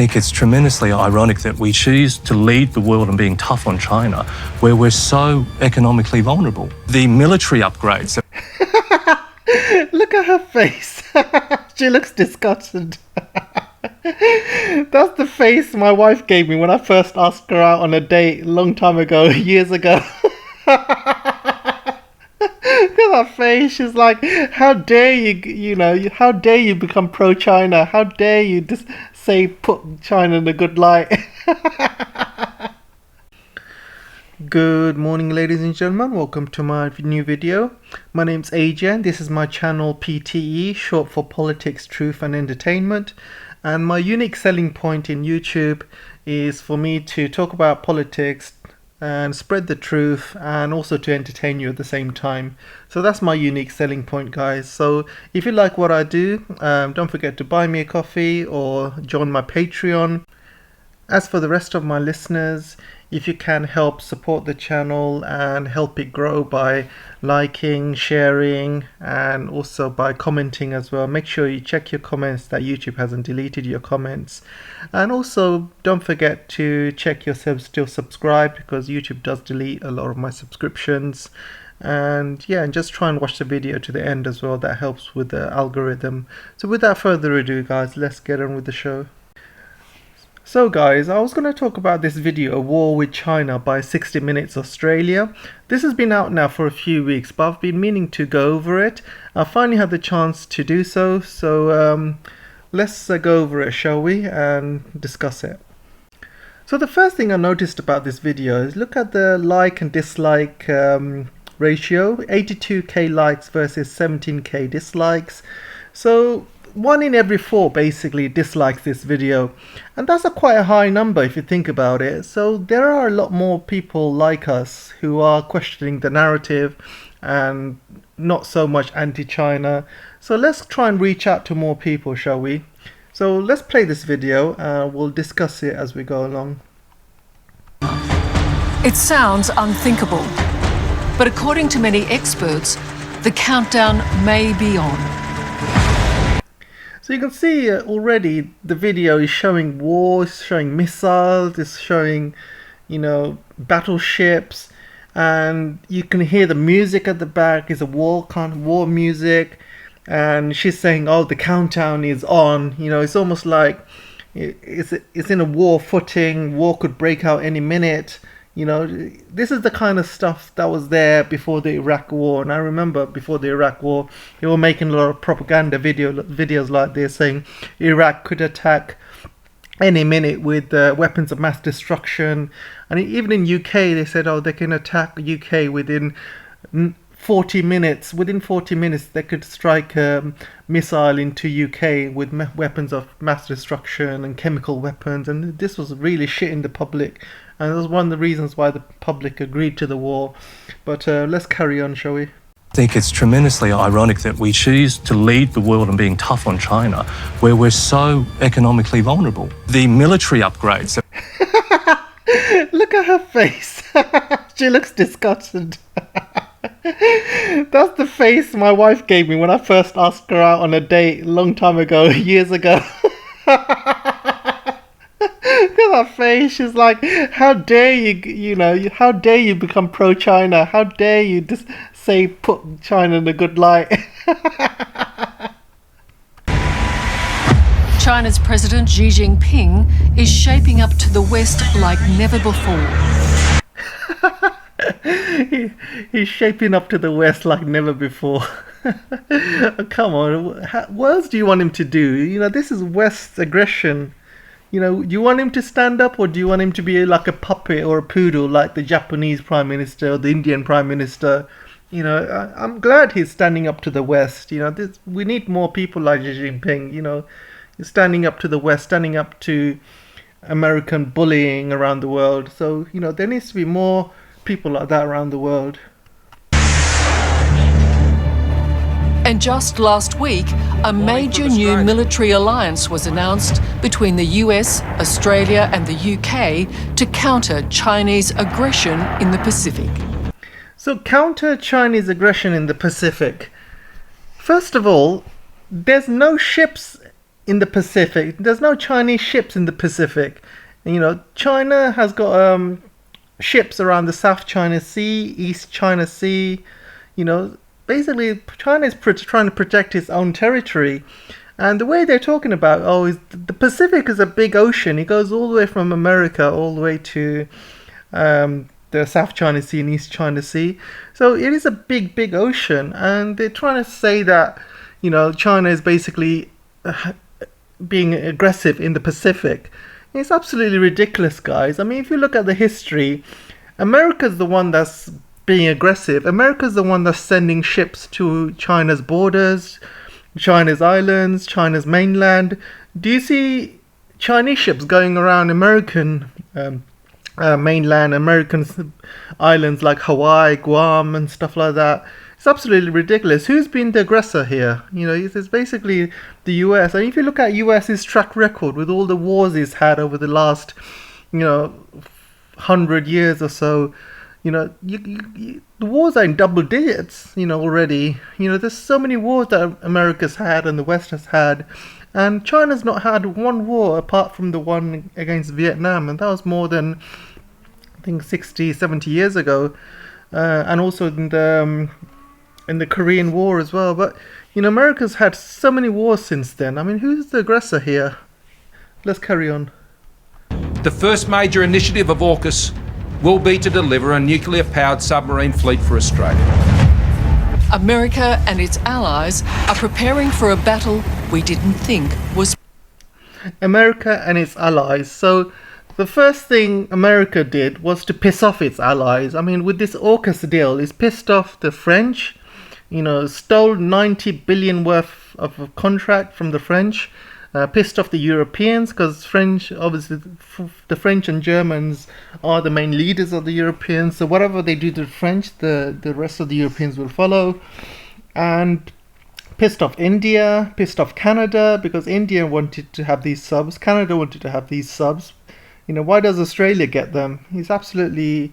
think it's tremendously ironic that we choose to lead the world in being tough on China, where we're so economically vulnerable. The military upgrades. Look at her face. She looks disgusted. That's the face my wife gave me when I first asked her out on a date a long time ago, years ago. Look at her face. She's like, how dare how dare you become pro-China? How dare you just say put China in a good light? Good morning, ladies and gentlemen. Welcome to my new video. My name's AJ. This is my channel PTE, short for Politics, Truth and Entertainment. And my unique selling point in YouTube is for me to talk about politics and spread the truth and also to entertain you at the same time. So that's my unique selling point, guys. So if you like what I do, don't forget to buy me a coffee or join my Patreon. As for the rest of my listeners, if you can help support the channel and help it grow by liking, sharing, and also by commenting as well, make sure you check your comments that YouTube hasn't deleted your comments. And also don't forget to check yourself still subscribed, because YouTube does delete a lot of my subscriptions. And yeah, and just try and watch the video to the end as well. That helps with the algorithm. So without further ado, guys, let's get on with the show. So guys, I was going to talk about this video, A War with China by 60 Minutes Australia. This has been out now for a few weeks, but I've been meaning to go over it. I finally had the chance to do so, so let's go over it, shall we, and discuss it. So the first thing I noticed about this video is look at the like and dislike ratio, 82k likes versus 17k dislikes. So 1 in every 4 basically dislikes this video, and that's quite a high number if you think about it. So there are a lot more people like us who are questioning the narrative and not so much anti-China. So let's try and reach out to more people, shall we? So let's play this video and we'll discuss it as we go along. It sounds unthinkable, but according to many experts, the countdown may be on. So you can see already the video is showing wars, showing missiles, it's showing, battleships, and you can hear the music at the back is a war music, and she's saying, oh, the countdown is on. It's almost like it's in a war footing, war could break out any minute. This is the kind of stuff that was there before the Iraq war. And I remember before the Iraq war, they were making a lot of propaganda videos like this, saying Iraq could attack any minute with weapons of mass destruction. And even in UK, they said, oh, they can attack UK within 40 minutes. Within 40 minutes, they could strike a missile into UK with weapons of mass destruction and chemical weapons. And this was really shitting the public. And that was one of the reasons why the public agreed to the war. But let's carry on, shall we? I think it's tremendously ironic that we choose to lead the world in being tough on China, where we're so economically vulnerable. The military upgrades. Look at her face. She looks disgusted. That's the face my wife gave me when I first asked her out on a date a long time ago, years ago. Look at her face. She's like, how dare you, how dare you become pro-China? How dare you just say put China in a good light? China's President Xi Jinping is shaping up to the West like never before. He's shaping up to the West like never before. Come on, what else do you want him to do? This is West's aggression. Do you want him to stand up, or do you want him to be like a puppet or a poodle like the Japanese Prime Minister or the Indian Prime Minister? I'm glad he's standing up to the West. We need more people like Xi Jinping, standing up to the West, standing up to American bullying around the world. So, there needs to be more people like that around the world. And just last week, a major new military alliance was announced between the US, Australia and the UK to counter Chinese aggression in the Pacific. So counter Chinese aggression in the Pacific. First of all, there's no ships in the Pacific. There's no Chinese ships in the Pacific. And, China has got ships around the South China Sea, East China Sea. Basically China is trying to protect its own territory. And the way they're talking about, is the Pacific is a big ocean. It goes all the way from America all the way to the South China Sea and East China Sea. So it is a big, big ocean. And they're trying to say that, China is basically being aggressive in the Pacific. It's absolutely ridiculous, guys. I mean, if you look at the history, America's the one that's being aggressive. America's the one that's sending ships to China's borders, China's islands, China's mainland. Do you see Chinese ships going around American mainland, American islands like Hawaii, Guam, and stuff like that? It's absolutely ridiculous. Who's been the aggressor here? It's basically the US. And if you look at US's track record with all the wars it's had over the last, 100 years or so, the wars are in double digits, already. There's so many wars that America's had and the West has had. And China's not had one war apart from the one against Vietnam. And that was more than, I think, 60, 70 years ago. And also in the Korean War as well. But, America's had so many wars since then. I mean, who's the aggressor here? Let's carry on. The first major initiative of AUKUS will be to deliver a nuclear-powered submarine fleet for Australia. America and its allies are preparing for a battle we didn't think was. America and its allies. So the first thing America did was to piss off its allies. I mean, with this AUKUS deal, it's pissed off the French, stole 90 billion worth of a contract from the French, pissed off the Europeans because obviously the French and Germans are the main leaders of the Europeans. So whatever they do to the French, the rest of the Europeans will follow. And pissed off India, pissed off Canada because India wanted to have these subs. Canada wanted to have these subs. Why does Australia get them? It's absolutely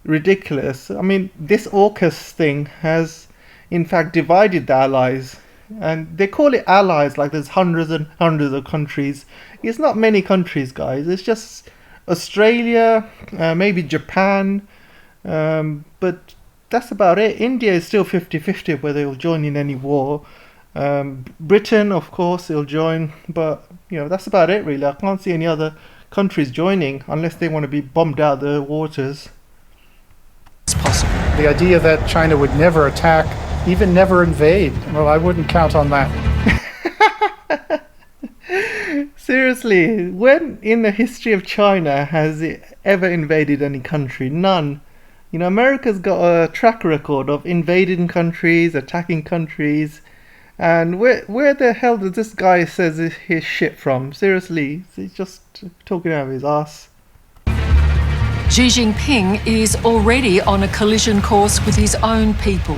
ridiculous. I mean, this AUKUS thing has in fact divided the allies. And they call it allies like there's hundreds and hundreds of countries. It's not many countries, guys. It's just Australia, maybe Japan, but that's about it. India is still 50-50 whether they'll join in any war. Britain, of course, they'll join, but that's about it really. I can't see any other countries joining unless they want to be bombed out the waters. It's possible. The idea that China would never attack, even never invade, well, I wouldn't count on that. Seriously, when in the history of China has it ever invaded any country? None. America's got a track record of invading countries, attacking countries, and where the hell does this guy says his shit from? Seriously, he's just talking out of his ass. Xi Jinping is already on a collision course with his own people.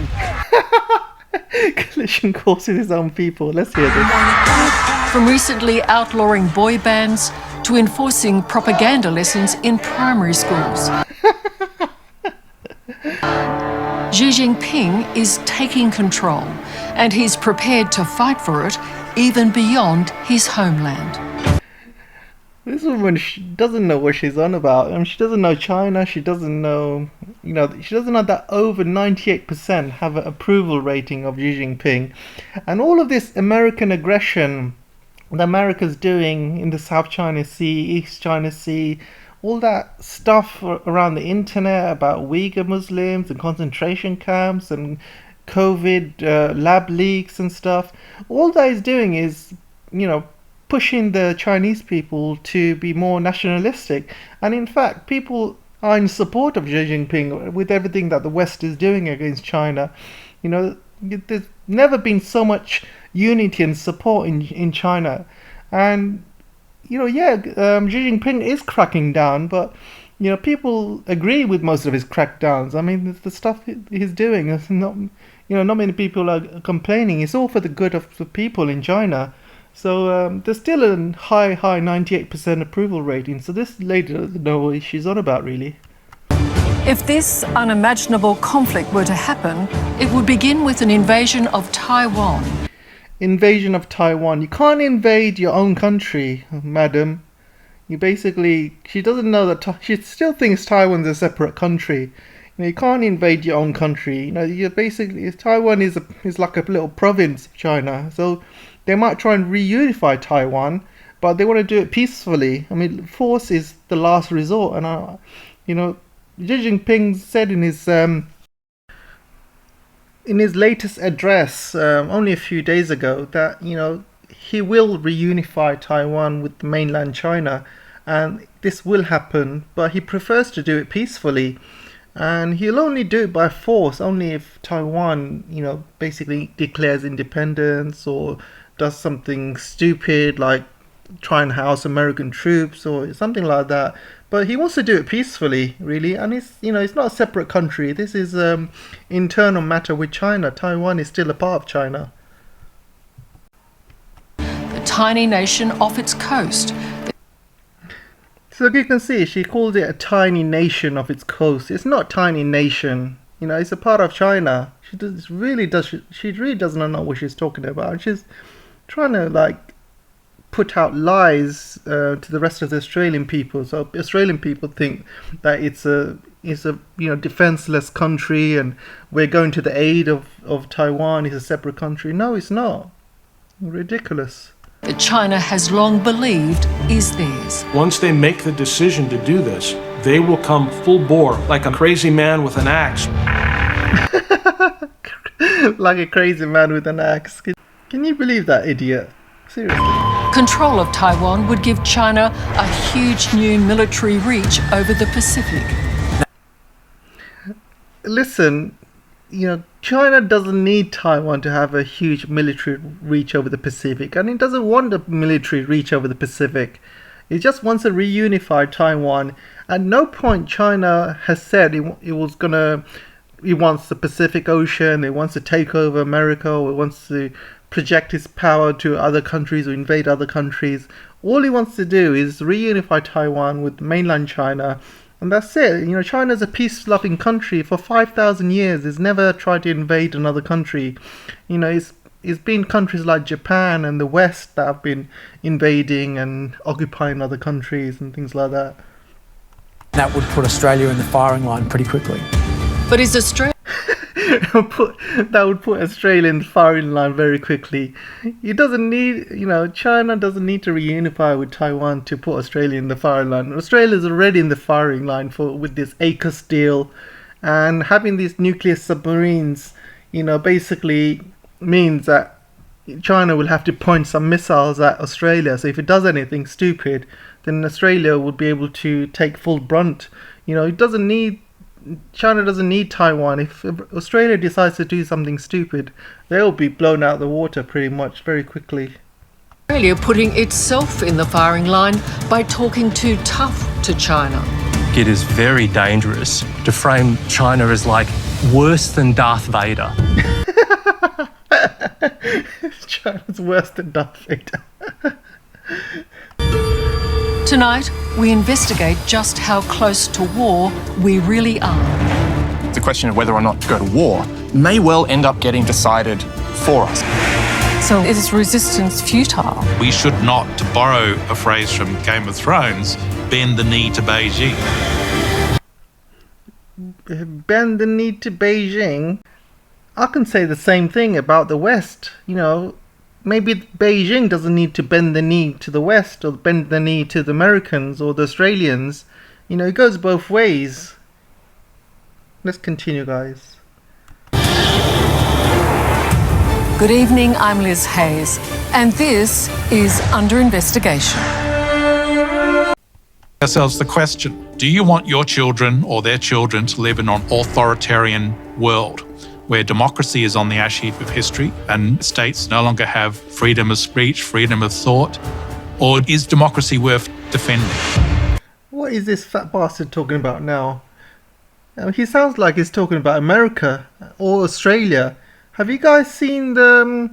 Collision course with his own people. Let's hear this. From recently outlawing boy bands to enforcing propaganda lessons in primary schools. Xi Jinping is taking control, and he's prepared to fight for it even beyond his homeland. This woman, she doesn't know what she's on about. She doesn't know China. She doesn't know, she doesn't know that over 98% have an approval rating of Xi Jinping. And all of this American aggression that America's doing in the South China Sea, East China Sea, all that stuff around the internet about Uyghur Muslims and concentration camps and COVID lab leaks and stuff, all that is doing is, pushing the Chinese people to be more nationalistic. And in fact, people are in support of Xi Jinping with everything that the West is doing against China. There's never been so much unity and support in China. And, Xi Jinping is cracking down, but, people agree with most of his crackdowns. I mean, the stuff he's doing is not, not many people are complaining. It's all for the good of the people in China. So there's still a high 98% approval rating. So this lady doesn't know what she's on about, really. If this unimaginable conflict were to happen, it would begin with an invasion of Taiwan. invasion of Taiwan. You can't invade your own country, madam. You basically, she doesn't know that she still thinks Taiwan's a separate country. You can't invade your own country. You basically, Taiwan is like a little province of China. So they might try and reunify Taiwan, but they want to do it peacefully. I mean, force is the last resort. And Xi Jinping said in his latest address only a few days ago that he will reunify Taiwan with mainland China, and this will happen, but he prefers to do it peacefully. And he'll only do it by force, only if Taiwan, basically declares independence or does something stupid like try and house American troops or something like that. But he wants to do it peacefully, really. And it's not a separate country. This is internal matter with China. Taiwan is still a part of China. The tiny nation off its coast. So you can see, she calls it a tiny nation of its coast. It's not a tiny nation. It's a part of China. She really doesn't know what she's talking about. She's trying to put out lies to the rest of the Australian people. So Australian people think that it's a defenseless country and we're going to the aid of Taiwan. It's a separate country. No, it's not. Ridiculous. That China has long believed is theirs. Once they make the decision to do this, they will come full bore, like a crazy man with an axe. Like a crazy man with an axe. Can you believe that idiot? Seriously. Control of Taiwan would give China a huge new military reach over the Pacific. Listen, China doesn't need Taiwan to have a huge military reach over the Pacific, and it doesn't want a military reach over the Pacific. It just wants to reunify Taiwan. At no point China has said it wants the Pacific Ocean, it wants to take over America, or it wants to project its power to other countries or invade other countries. All it wants to do is reunify Taiwan with mainland China. And that's it. China's a peace-loving country. For 5,000 years, it's never tried to invade another country. It's been countries like Japan and the West that have been invading and occupying other countries and things like that. That would put Australia in the firing line pretty quickly. But is Australia... That would put Australia in the firing line very quickly. It doesn't need, China doesn't need to reunify with Taiwan to put Australia in the firing line. Australia's already in the firing line with this AUKUS deal, and having these nuclear submarines, basically means that China will have to point some missiles at Australia. So if it does anything stupid, then Australia would be able to take full brunt. China doesn't need Taiwan. If Australia decides to do something stupid, they'll be blown out of the water pretty much very quickly. Australia putting itself in the firing line by talking too tough to China. It is very dangerous to frame China as worse than Darth Vader. China's worse than Darth Vader. Tonight, we investigate just how close to war we really are. The question of whether or not to go to war may well end up getting decided for us. So is resistance futile? We should not, to borrow a phrase from Game of Thrones, bend the knee to Beijing. Bend the knee to Beijing? I can say the same thing about the West. Maybe Beijing doesn't need to bend the knee to the West or bend the knee to the Americans or the Australians. It goes both ways. Let's continue, guys. Good evening, I'm Liz Hayes, and this is Under Investigation. Ourselves the question, do you want your children or their children to live in an authoritarian world where democracy is on the ash heap of history and states no longer have freedom of speech, freedom of thought? Or is democracy worth defending? What is this fat bastard talking about now? He sounds like he's talking about America or Australia. Have you guys seen the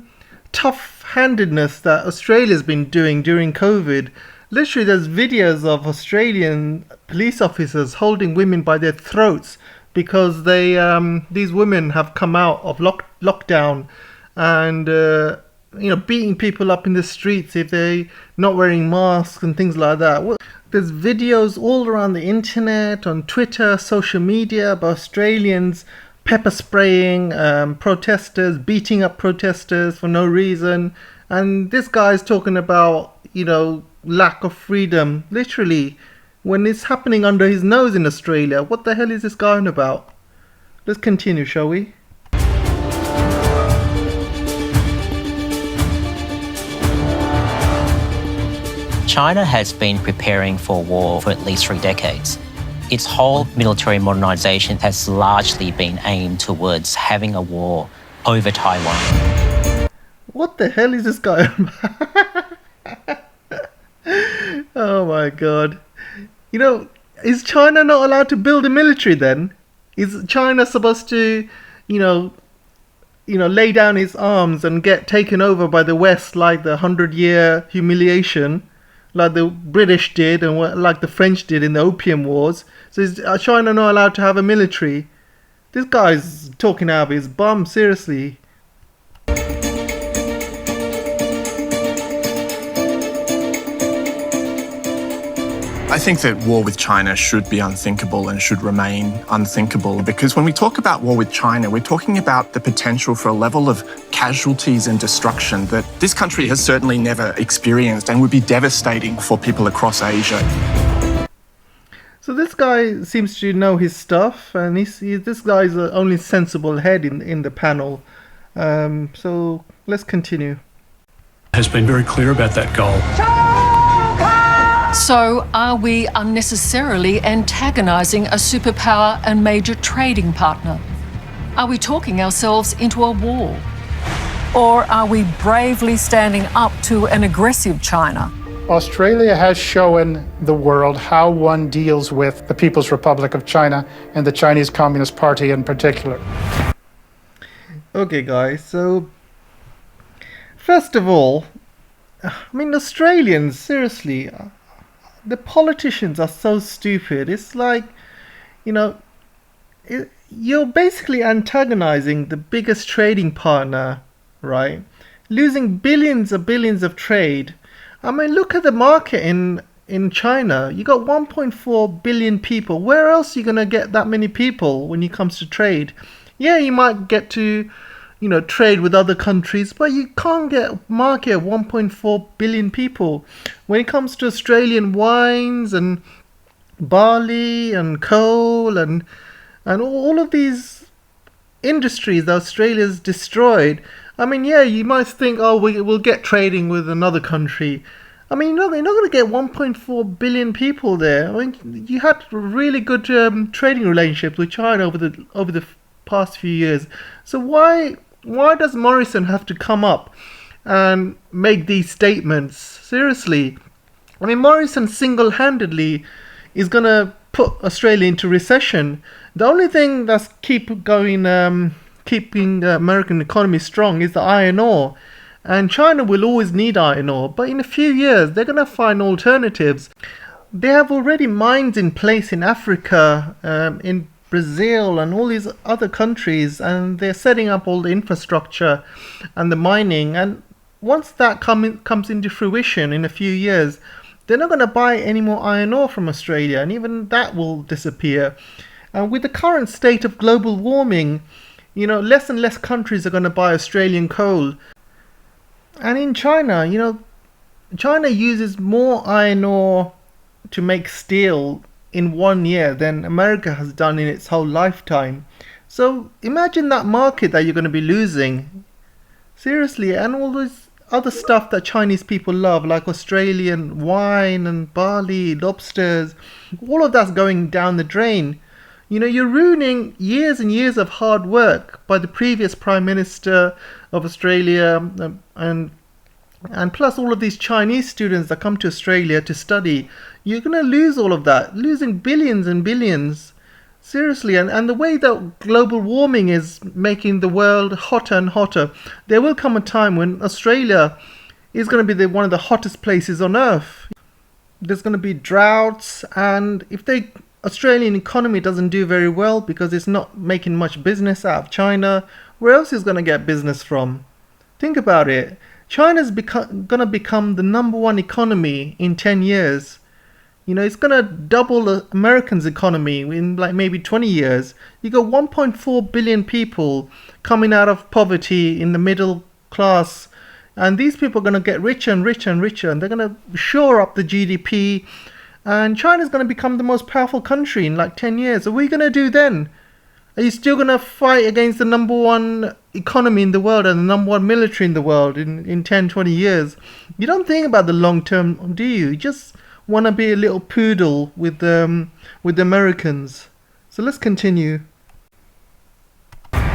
tough-handedness that Australia's been doing during COVID? Literally, there's videos of Australian police officers holding women by their throats because these women have come out of lockdown and beating people up in the streets if they not wearing masks and things like that. Well, there's videos all around the internet, on Twitter, social media, about Australians pepper spraying protesters, beating up protesters for no reason. And this guy's talking about, lack of freedom, literally, when it's happening under his nose in Australia. What the hell is this guy on about? Let's continue, shall we? China has been preparing for war for at least 3 decades. Its whole military modernization has largely been aimed towards having a war over Taiwan. What the hell is this guy on about? Oh my god. Is China not allowed to build a military then? Is China supposed to, lay down its arms and get taken over by the West like the 100-year humiliation, like the British did and like the French did in the Opium Wars? So is China not allowed to have a military? This guy's talking out of his bum, seriously. I think that war with China should be unthinkable and should remain unthinkable, because when we talk about war with China, we're talking about the potential for a level of casualties and destruction that this country has certainly never experienced and would be devastating for people across Asia. So this guy seems to know his stuff, and this guy's the only sensible head in the panel. So let's continue. Has been very clear about that goal. So, are we unnecessarily antagonising a superpower and major trading partner? Are we talking ourselves into a war? Or are we bravely standing up to an aggressive China? Australia has shown the world how one deals with the People's Republic of China and the Chinese Communist Party in particular. Okay, guys, so first of all, Australians, seriously, the politicians are so stupid. It's like, you're basically antagonizing the biggest trading partner, right? Losing billions of trade. Look at the market in China. You got 1.4 billion people. Where else are you going to get that many people when it comes to trade? Yeah, you might get to, trade with other countries, but you can't get a market of 1.4 billion people. When it comes to Australian wines and barley and coal and all of these industries that Australia's destroyed, you might think, we'll get trading with another country. You're not going to get 1.4 billion people there. You had really good trading relationships with China over the past few years. So why does Morrison have to come up and make these statements? Seriously. Morrison single-handedly is going to put Australia into recession. The only thing that's keeping the American economy strong is the iron ore. And China will always need iron ore. But in a few years, they're going to find alternatives. They have already mines in place in Africa, in Brazil and all these other countries, and they're setting up all the infrastructure and the mining. And once that comes into fruition in a few years, they're not going to buy any more iron ore from Australia, and even that will disappear. And with the current state of global warming, less and less countries are going to buy Australian coal. And in China, China uses more iron ore to make steel in 1 year than America has done in its whole lifetime. So imagine that market that you're going to be losing. Seriously, and all this other stuff that Chinese people love, like Australian wine and barley, lobsters, all of that's going down the drain. You're ruining years and years of hard work by the previous Prime Minister of Australia, and plus all of these Chinese students that come to Australia to study. You're going to lose all of that, losing billions and billions. Seriously, and the way that global warming is making the world hotter and hotter, there will come a time when Australia is going to be one of the hottest places on earth. There's going to be droughts, and if the Australian economy doesn't do very well because it's not making much business out of China, where else is going to get business from? Think about it. China's gonna become the #1 economy in 10 years. You know, it's gonna double the Americans' economy in like maybe 20 years. You got 1.4 billion people coming out of poverty in the middle class, and these people are gonna get richer and richer and richer, and they're gonna shore up the GDP. And China's gonna become the most powerful country in like 10 years. What are we gonna do then? Are you still gonna fight against the #1 economy in the world and the #1 military in the world in 10, 20 years? You don't think about the long term, do you? You just want to be a little poodle with the Americans. So let's continue.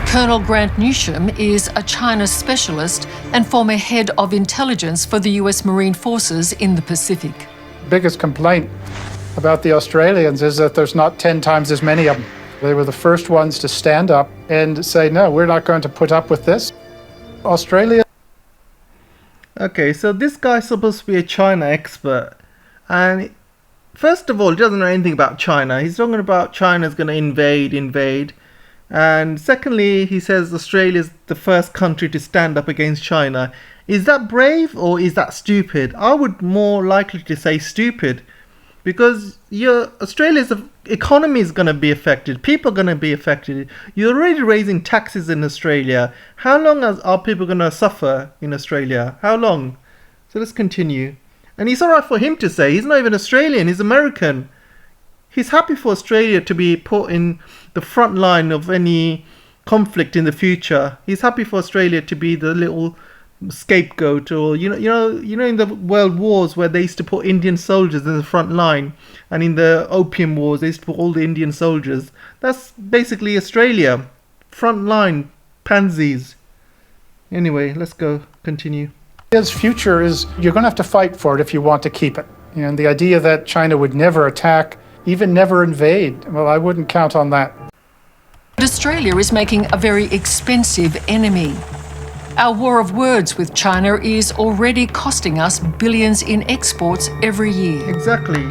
Colonel Grant Newsham is a China specialist and former head of intelligence for the US Marine Forces in the Pacific. Biggest complaint about the Australians is that there's not 10 times as many of them. They were the first ones to stand up and say, no, we're not going to put up with this. Australia. Okay, so this guy's supposed to be a China expert. And first of all, he doesn't know anything about China. He's talking about China's going to invade. And secondly, he says Australia's the first country to stand up against China. Is that brave or is that stupid? I would more likely to say stupid. Because Australia's economy is going to be affected. People are going to be affected. You're already raising taxes in Australia. How long are people going to suffer in Australia? How long? So let's continue. And it's alright for him to say. He's not even Australian, he's American. He's happy for Australia to be put in the front line of any conflict in the future. He's happy for Australia to be the little scapegoat, or you know in the world wars where they used to put Indian soldiers in the front line, and in the opium wars they used to put all the Indian soldiers. That's basically Australia. Front line pansies. Anyway, let's go continue. His future is, you're going to have to fight for it if you want to keep it. And the idea that China would never attack, even never invade, well, I wouldn't count on that. But Australia is making a very expensive enemy. Our war of words with China is already costing us billions in exports every year. Exactly.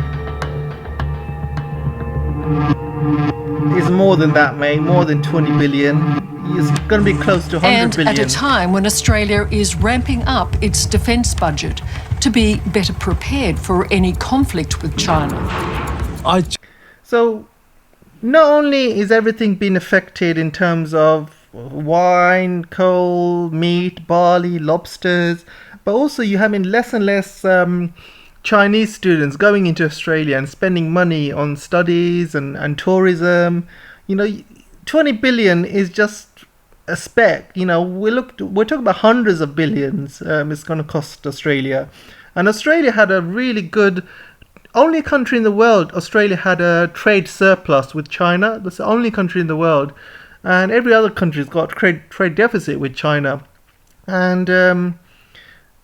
It's more than that, mate. More than 20 billion. It's going to be close to 100 billion. And at a time when Australia is ramping up its defence budget to be better prepared for any conflict with China. So, not only is everything being affected in terms of wine, coal, meat, barley, lobsters, but also you're having less and less Chinese students going into Australia and spending money on studies and tourism. You know, 20 billion is just a speck. You know, we're talking about hundreds of billions it's going to cost Australia. And Australia had a really good, only country in the world, Australia had a trade surplus with China. That's the only country in the world. And every other country's got trade deficit with China. And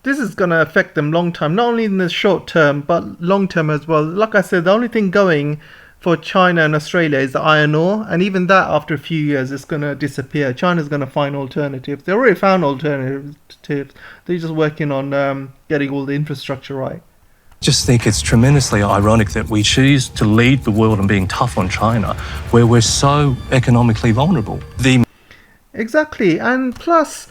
this is going to affect them long time, not only in the short term, but long term as well. Like I said, the only thing going for China and Australia is the iron ore, and even that after a few years it's going to disappear. China's going to find alternatives. They already found alternatives. They're just working on getting all the infrastructure right. Just think it's tremendously ironic that we choose to lead the world in being tough on China, where we're so economically vulnerable. Exactly, and plus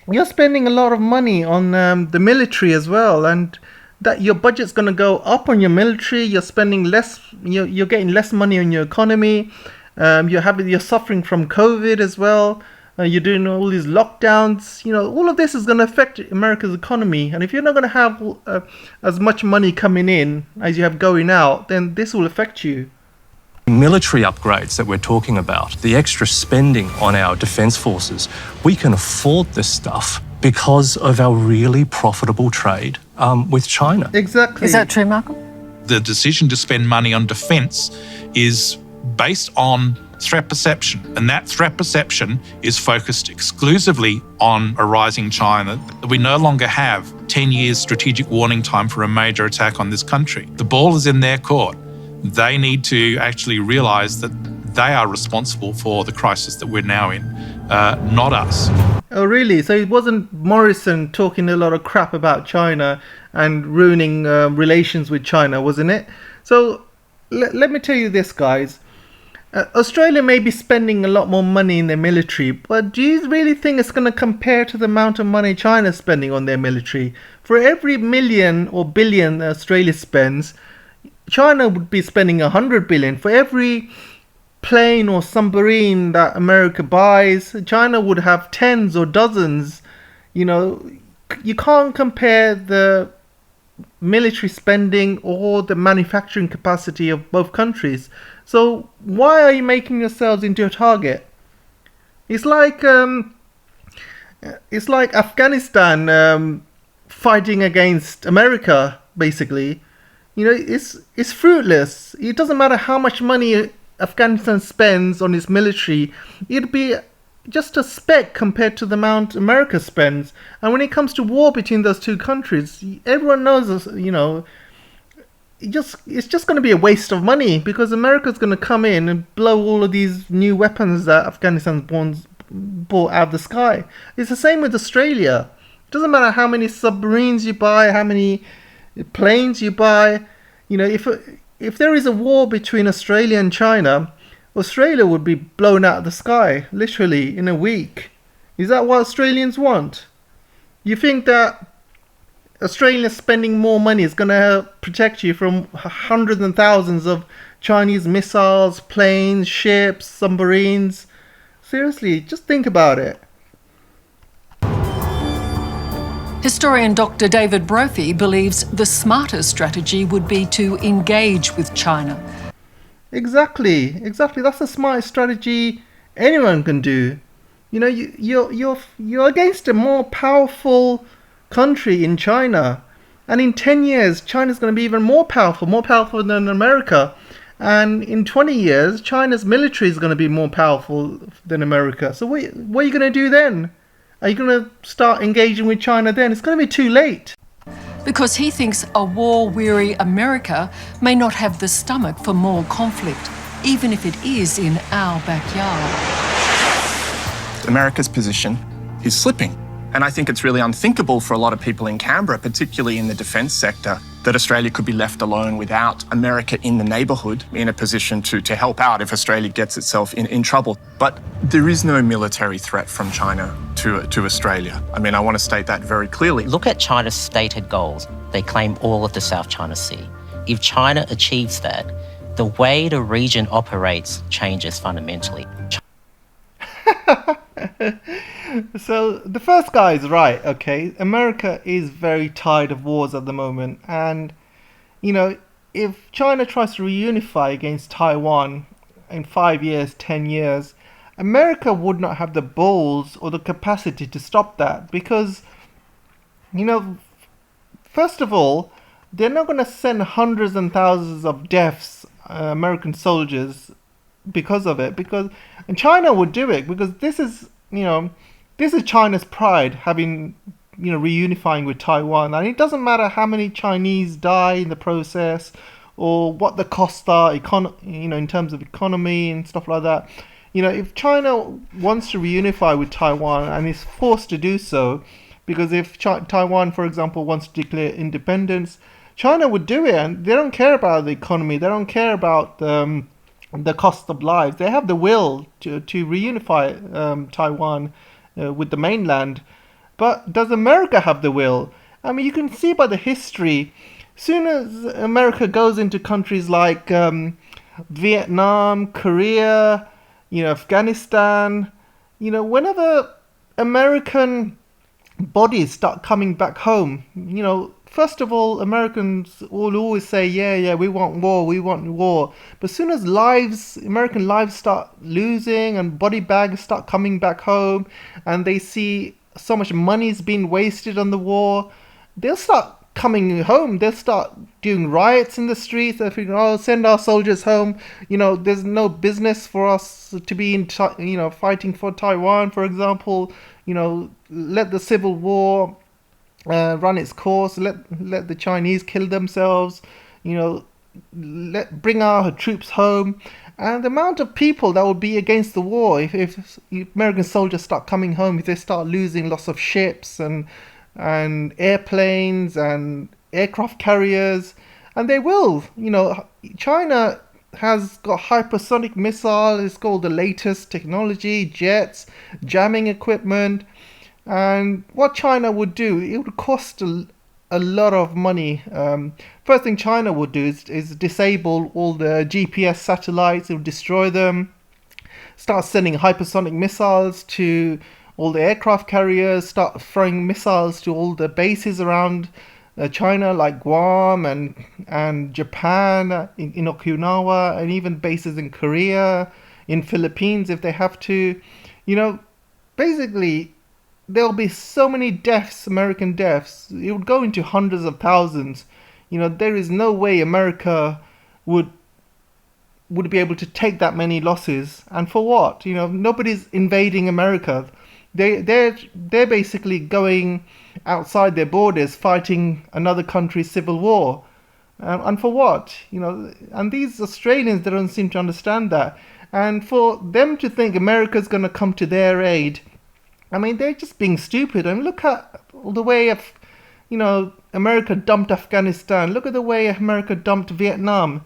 you're spending a lot of money on the military as well, and that your budget's going to go up on your military. You're spending less. You're getting less money on your economy. You're suffering from COVID as well. You're doing all these lockdowns. You know, all of this is going to affect America's economy. And if you're not going to have as much money coming in as you have going out, then this will affect you. Military upgrades that we're talking about, the extra spending on our defence forces, we can afford this stuff because of our really profitable trade with China. Exactly. Is that true, Malcolm? The decision to spend money on defence is based on threat perception, and that threat perception is focused exclusively on a rising China. We no longer have 10 years strategic warning time for a major attack on this country. The ball is in their court. They need to actually realise that they are responsible for the crisis that we're now in, not us. Oh, really? So it wasn't Morrison talking a lot of crap about China and ruining relations with China, wasn't it? So let me tell you this, guys. Australia may be spending a lot more money in their military, but do you really think it's going to compare to the amount of money China's spending on their military? For every million or billion Australia spends, China would be spending 100 billion. For every plane or submarine that America buys, China would have tens or dozens. You know, you can't compare the military spending or the manufacturing capacity of both countries. So why are you making yourselves into a target? It's like Afghanistan fighting against America, basically. You know, it's fruitless. It doesn't matter how much money Afghanistan spends on its military. It'd be just a speck compared to the amount America spends. And when it comes to war between those two countries, everyone knows, you know, it's just going to be a waste of money, because America's going to come in and blow all of these new weapons that Afghanistan's bought out of the sky. It's the same with Australia. It doesn't matter how many submarines you buy, how many planes you buy. You know, if there is a war between Australia and China, Australia would be blown out of the sky, literally, in a week. Is that what Australians want? You think that Australia spending more money is going to help protect you from hundreds and thousands of Chinese missiles, planes, ships, submarines? Seriously, just think about it. Historian Dr. David Brophy believes the smarter strategy would be to engage with China. Exactly. That's the smartest strategy anyone can do. You know, you're against a more powerful country in China, and in 10 years China's going to be even more powerful than America, and in 20 years China's military is going to be more powerful than America. So what are you going to do then? Are you going to start engaging with China then? It's going to be too late. Because he thinks a war-weary America may not have the stomach for more conflict, even if it is in our backyard. America's position is slipping. And I think it's really unthinkable for a lot of people in Canberra, particularly in the defence sector, that Australia could be left alone without America in the neighbourhood in a position to help out if Australia gets itself in trouble. But there is no military threat from China to Australia. I mean, I want to state that very clearly. Look at China's stated goals. They claim all of the South China Sea. If China achieves that, the way the region operates changes fundamentally. So the first guy is right, okay? America is very tired of wars at the moment, and you know, if China tries to reunify against Taiwan in 5 years, 10 years, America would not have the balls or the capacity to stop that, because, you know, first of all, they're not going to send hundreds and thousands of deaths, American soldiers, because of it, and China would do it, because this is, you know, this is China's pride, having, you know, reunifying with Taiwan. And it doesn't matter how many Chinese die in the process, or what the costs are, you know, in terms of economy and stuff like that. You know, if China wants to reunify with Taiwan and is forced to do so, because if Taiwan, for example, wants to declare independence, China would do it, and they don't care about the economy. They don't care about the cost of lives. They have the will to reunify Taiwan with the mainland. But does America have the will? I mean, you can see by the history, soon as America goes into countries like Vietnam, Korea, you know, Afghanistan, you know, whenever American bodies start coming back home, you know, first of all, Americans will always say, yeah, we want war. But as soon as American lives start losing and body bags start coming back home, and they see so much money's been wasted on the war, they'll start coming home. They'll start doing riots in the streets. They're thinking, oh, send our soldiers home. You know, there's no business for us to be in, you know, fighting for Taiwan, for example. You know, let the civil war run its course. Let the Chinese kill themselves. You know, bring our troops home. And the amount of people that would be against the war if American soldiers start coming home, if they start losing lots of ships and airplanes and aircraft carriers, and they will. You know, China has got hypersonic missiles. It's got the latest technology, jets, jamming equipment. And what China would do, it would cost a lot of money. First thing China would do is disable all the GPS satellites. It would destroy them. Start sending hypersonic missiles to all the aircraft carriers. Start throwing missiles to all the bases around China, like Guam and Japan, in Okinawa, and even bases in Korea, in Philippines if they have to. Basically, there'll be so many deaths, American deaths. It would go into hundreds of thousands. There is no way America would be able to take that many losses. And for what? Nobody's invading America. They're basically going outside their borders, fighting another country's civil war. And for what? And these Australians, they don't seem to understand that. And for them to think America's going to come to their aid, they're just being stupid. Look at the way America dumped Afghanistan. Look at the way America dumped Vietnam.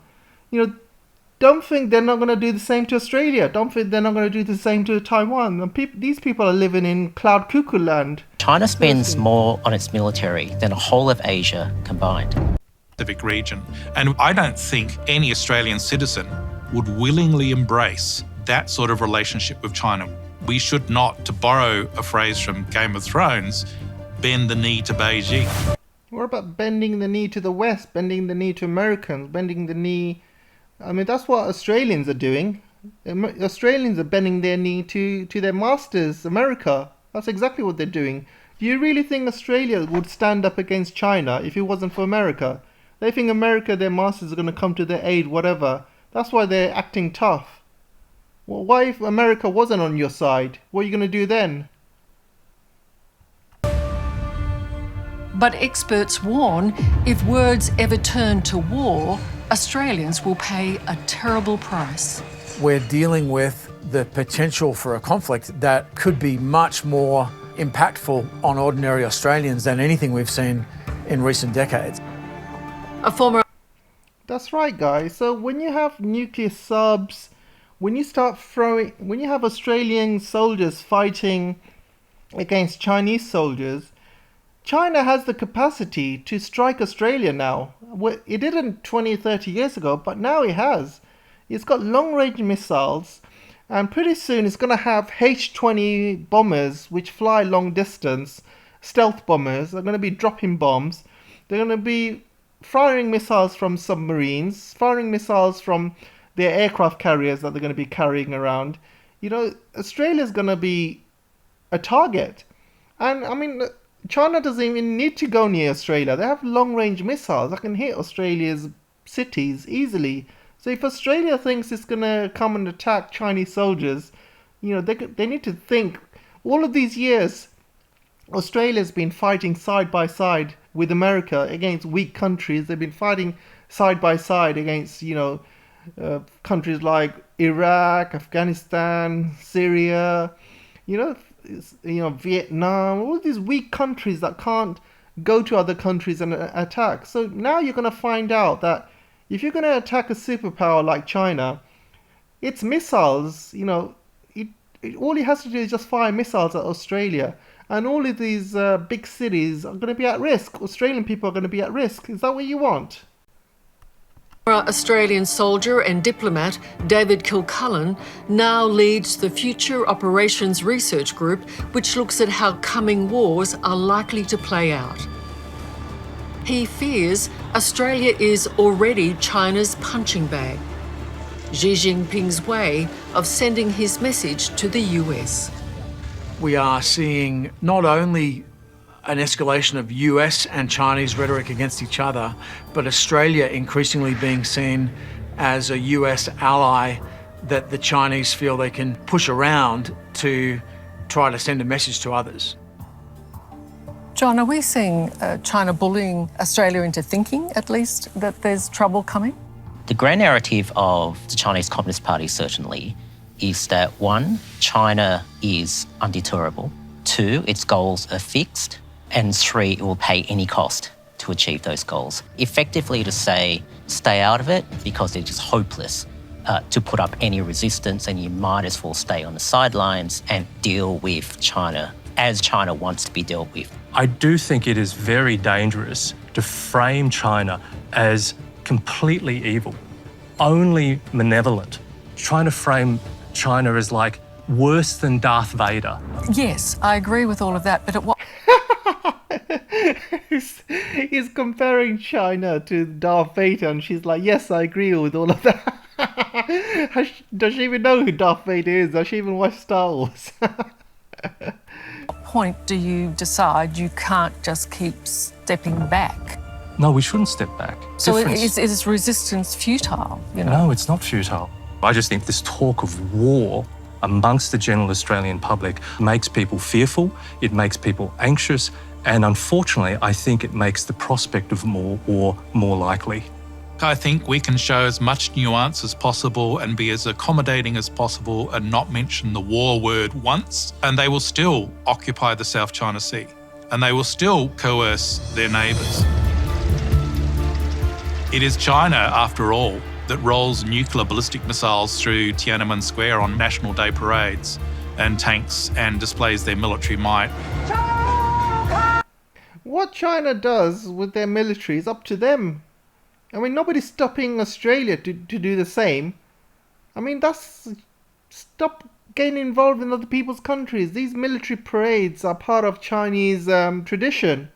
Don't think they're not going to do the same to Australia. Don't think they're not going to do the same to Taiwan. These people are living in cloud cuckoo land. China spends more on its military than the whole of Asia combined. Pacific region. And I don't think any Australian citizen would willingly embrace that sort of relationship with China. We should not, to borrow a phrase from Game of Thrones, bend the knee to Beijing. What about bending the knee to the West, bending the knee to Americans, bending the knee? That's what Australians are doing. Australians are bending their knee to their masters, America. That's exactly what they're doing. Do you really think Australia would stand up against China if it wasn't for America? They think America, their masters, are going to come to their aid, whatever. That's why they're acting tough. Well, why if America wasn't on your side? What are you going to do then? But experts warn if words ever turn to war, Australians will pay a terrible price. We're dealing with the potential for a conflict that could be much more impactful on ordinary Australians than anything we've seen in recent decades. That's right, guys. So when you have nuclear subs, when you have Australian soldiers fighting against Chinese soldiers, China has the capacity to strike Australia now. It didn't 20 or 30 years ago, but now it has. It's got long-range missiles, and pretty soon it's going to have H-20 bombers which fly long distance, stealth bombers. They're going to be dropping bombs. They're going to be firing missiles from submarines, firing missiles from their aircraft carriers that they're going to be carrying around. Australia's going to be a target. And China doesn't even need to go near Australia. They have long-range missiles that can hit Australia's cities easily. So if Australia thinks it's going to come and attack Chinese soldiers, they need to think. All of these years, Australia's been fighting side by side with America against weak countries. They've been fighting side by side against, countries like Iraq, Afghanistan, Syria, Vietnam, all these weak countries that can't go to other countries and attack. So now you're going to find out that if you're going to attack a superpower like China, its missiles, all it has to do is just fire missiles at Australia. And all of these big cities are going to be at risk. Australian people are going to be at risk. Is that what you want? Australian soldier and diplomat David Kilcullen now leads the Future Operations Research Group, which looks at how coming wars are likely to play out. He fears Australia is already China's punching bag, Xi Jinping's way of sending his message to the US. We are seeing not only an escalation of US and Chinese rhetoric against each other, but Australia increasingly being seen as a US ally that the Chinese feel they can push around to try to send a message to others. John, are we seeing China bullying Australia into thinking, at least, that there's trouble coming? The grand narrative of the Chinese Communist Party certainly is that 1, China is undeterrable, 2, its goals are fixed, and 3, it will pay any cost to achieve those goals. Effectively to say, stay out of it because it's just hopeless to put up any resistance, and you might as well stay on the sidelines and deal with China as China wants to be dealt with. I do think it is very dangerous to frame China as completely evil, only malevolent. Trying to frame China as like worse than Darth Vader. Yes, I agree with all of that, but at what He's comparing China to Darth Vader, and she's like, yes, I agree with all of that. Does she even know who Darth Vader is? Does she even watch Star Wars? point do you decide you can't just keep stepping back? No, we shouldn't step back. So is resistance futile? You know? No, it's not futile. I just think this talk of war amongst the general Australian public makes people fearful, it makes people anxious, and unfortunately, I think it makes the prospect of more war more likely. I think we can show as much nuance as possible and be as accommodating as possible and not mention the war word once, and they will still occupy the South China Sea, and they will still coerce their neighbours. It is China, after all, that rolls nuclear ballistic missiles through Tiananmen Square on National Day parades and tanks and displays their military might. What China does with their military is up to them. I mean, nobody's stopping Australia to do the same. I mean, stop getting involved in other people's countries. These military parades are part of Chinese tradition.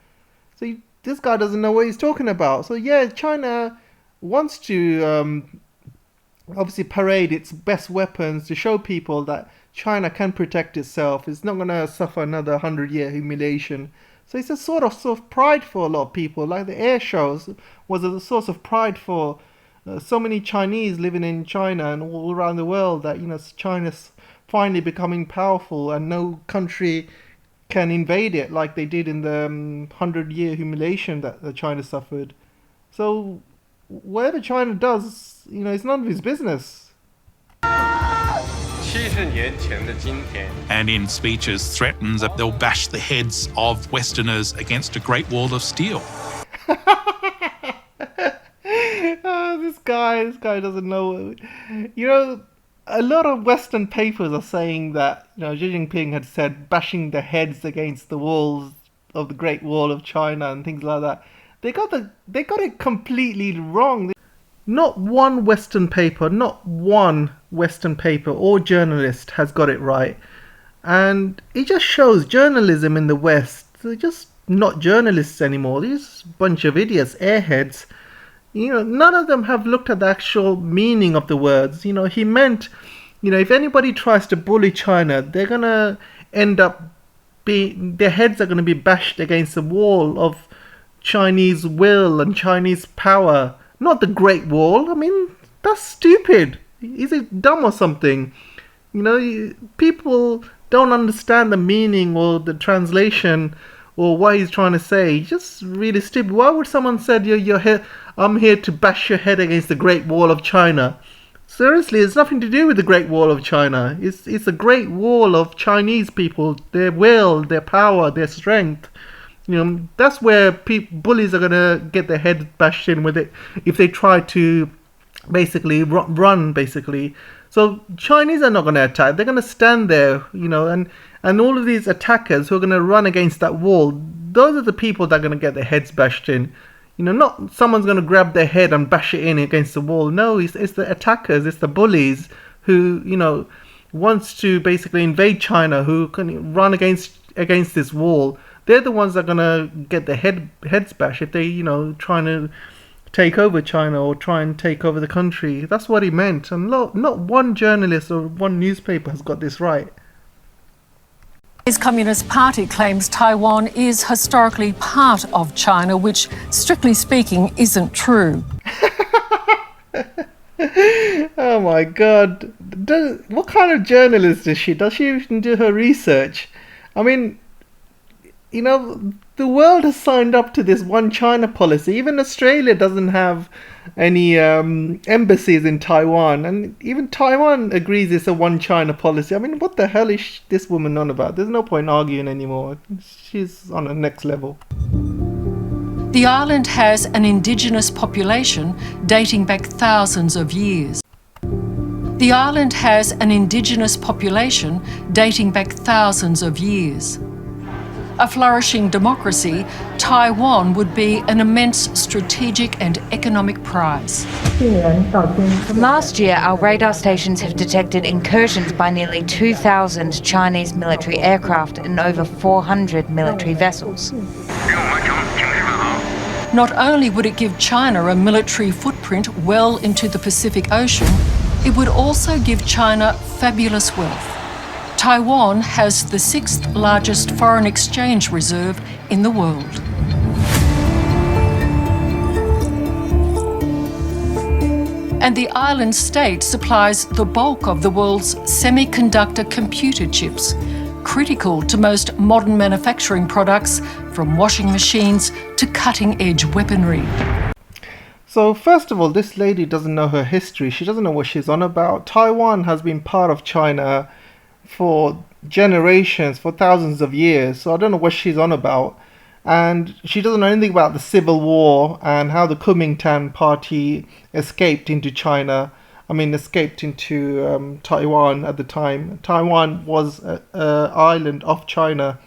So this guy doesn't know what he's talking about. So yeah, China wants to obviously parade its best weapons to show people that China can protect itself. It's not going to suffer another 100-year humiliation. So it's a sort of pride for a lot of people. Like the air shows was a source of pride for so many Chinese living in China and all around the world, that, you know, China's finally becoming powerful and no country can invade it like they did in the 100-year humiliation that China suffered. So whatever China does, you know, it's none of his business. And in speeches threatens that they'll bash the heads of Westerners against a great wall of steel. This guy doesn't know. You know, a lot of Western papers are saying that, you know, Xi Jinping had said bashing the heads against the walls of the Great Wall of China and things like that. They got it completely wrong. Not one Western paper or journalist has got it right. And it just shows journalism in the West, they're just not journalists anymore. These bunch of idiots, airheads. You know, none of them have looked at the actual meaning of the words. You know, he meant, you know, if anybody tries to bully China, they're going to end up their heads are going to be bashed against the wall of Chinese will and Chinese power. Not the Great Wall. I mean, that's stupid. Is it dumb or something? You know, people don't understand the meaning or the translation or what he's trying to say. Just really stupid. Why would someone say, I'm here to bash your head against the Great Wall of China? Seriously, it's nothing to do with the Great Wall of China. It's a Great Wall of Chinese people, their will, their power, their strength. You know, that's where bullies are going to get their heads bashed in with it if they try to basically run, basically. So Chinese are not going to attack. They're going to stand there, you know, and all of these attackers who are going to run against that wall, those are the people that are going to get their heads bashed in. You know, not someone's going to grab their head and bash it in against the wall. No, it's the attackers, it's the bullies who, you know, wants to basically invade China, who can run against this wall. They're the ones that are going to get their heads bashed if they, you know, trying to take over China or try and take over the country. That's what he meant. And not one journalist or one newspaper has got this right. His Communist Party claims Taiwan is historically part of China, which, strictly speaking, isn't true. Oh my God. What kind of journalist is she? Does she even do her research? I mean, you know, the world has signed up to this one China policy. Even Australia doesn't have any embassies in Taiwan. And even Taiwan agrees it's a one China policy. I mean, what the hell is this woman on about? There's no point arguing anymore. She's on the next level. The island has an indigenous population dating back thousands of years. The island has an indigenous population dating back thousands of years. A flourishing democracy, Taiwan would be an immense strategic and economic prize. Last year, our radar stations have detected incursions by nearly 2,000 Chinese military aircraft and over 400 military vessels. Not only would it give China a military footprint well into the Pacific Ocean, it would also give China fabulous wealth. Taiwan has the 6th largest foreign exchange reserve in the world. And the island state supplies the bulk of the world's semiconductor computer chips, critical to most modern manufacturing products, from washing machines to cutting-edge weaponry. So first of all, this lady doesn't know her history. She doesn't know what she's on about. Taiwan has been part of China for generations, for thousands of years. So I don't know what she's on about. And she doesn't know anything about the Civil War and how the Kuomintang party escaped into China. Escaped into Taiwan at the time. Taiwan was an island of China.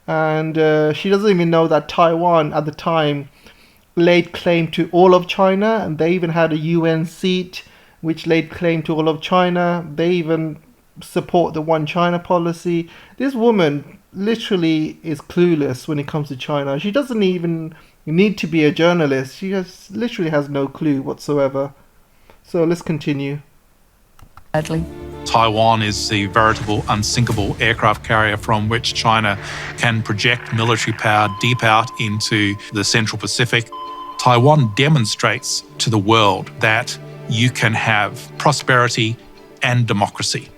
And she doesn't even know that Taiwan at the time laid claim to all of China. And they even had a UN seat which laid claim to all of China. They even support the One China policy. This woman literally is clueless when it comes to China. She doesn't even need to be a journalist. She literally has no clue whatsoever. So let's continue. Taiwan is the veritable unsinkable aircraft carrier from which China can project military power deep out into the Central Pacific. Taiwan demonstrates to the world that you can have prosperity and democracy.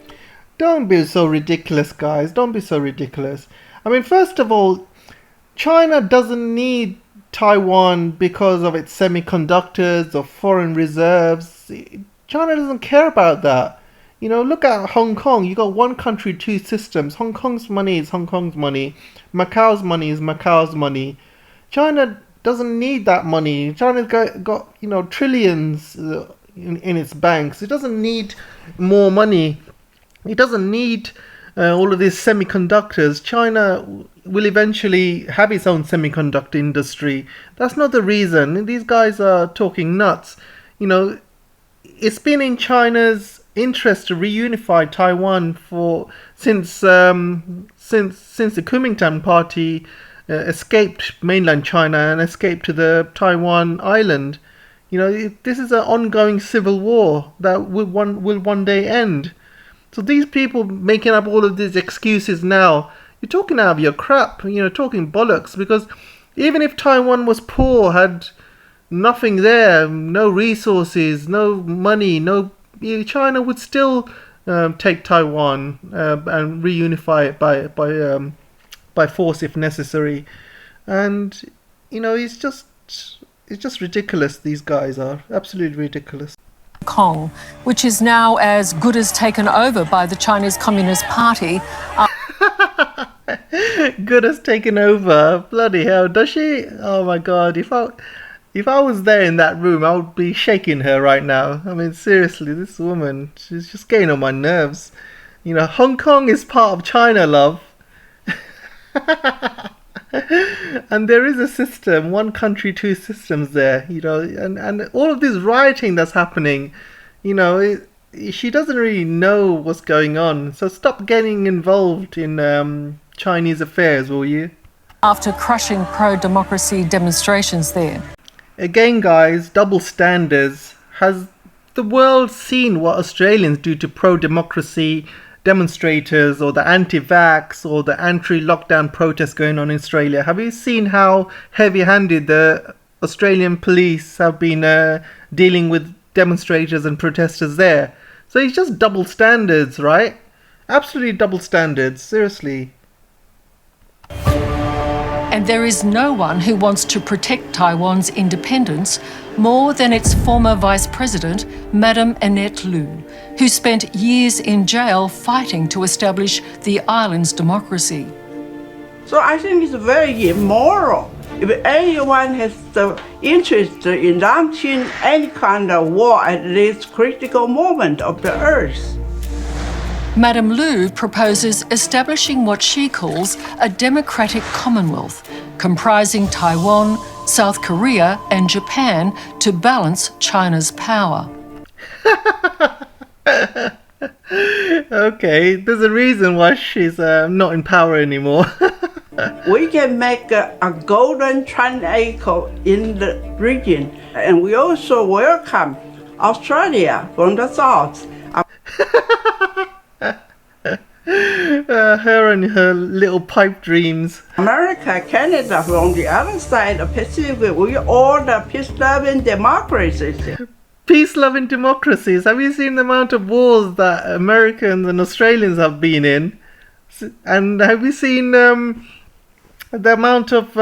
Don't be so ridiculous, guys. Don't be so ridiculous. First of all, China doesn't need Taiwan because of its semiconductors or foreign reserves. China doesn't care about that. Look at Hong Kong. You got one country, two systems. Hong Kong's money is Hong Kong's money. Macau's money is Macau's money. China doesn't need that money. China's got trillions in its banks. It doesn't need more money. It doesn't need all of these semiconductors. China will eventually have its own semiconductor industry. That's not the reason. These guys are talking nuts. It's been in China's interest to reunify Taiwan since the Kuomintang party escaped mainland China and escaped to the Taiwan island. This is an ongoing civil war that will one day end. So these people making up all of these excuses now, you're talking out of your crap, talking bollocks, because even if Taiwan was poor, had nothing there, no resources, no money, China would still take Taiwan and reunify it by force if necessary. And it's just ridiculous. These guys are absolutely ridiculous. Kong, which is now as good as taken over by the Chinese Communist Party. Good as taken over? Bloody hell, does she? Oh my god, if I was there in that room, I would be shaking her right now. Seriously, this woman, she's just getting on my nerves. Hong Kong is part of China, love. And there is a system, one country, two systems there, and all of this rioting that's happening, she doesn't really know what's going on. So stop getting involved in Chinese affairs, will you? After crushing pro-democracy demonstrations there. Again, guys, double standards. Has the world seen what Australians do to pro-democracy demonstrators, or the anti-vax, or the anti-lockdown protests going on in Australia? Have you seen how heavy-handed the Australian police have been dealing with demonstrators and protesters there? So it's just double standards, right? Absolutely double standards, seriously. And there is no one who wants to protect Taiwan's independence more than its former Vice President, Madame Annette Lu, who spent years in jail fighting to establish the island's democracy. So I think it's very immoral If anyone has the interest in launching any kind of war at this critical moment of the earth. Madame Liu proposes establishing what she calls a democratic commonwealth, comprising Taiwan, South Korea and Japan to balance China's power. Okay, there's a reason why she's not in power anymore. We can make a golden triangle in the region, and we also welcome Australia from the south. Her and her little pipe dreams. America, Canada from the other side of Pacific, we all the peace-loving democracies. Peace-loving democracies. Have you seen the amount of wars that Americans and Australians have been in? And have you seen the amount of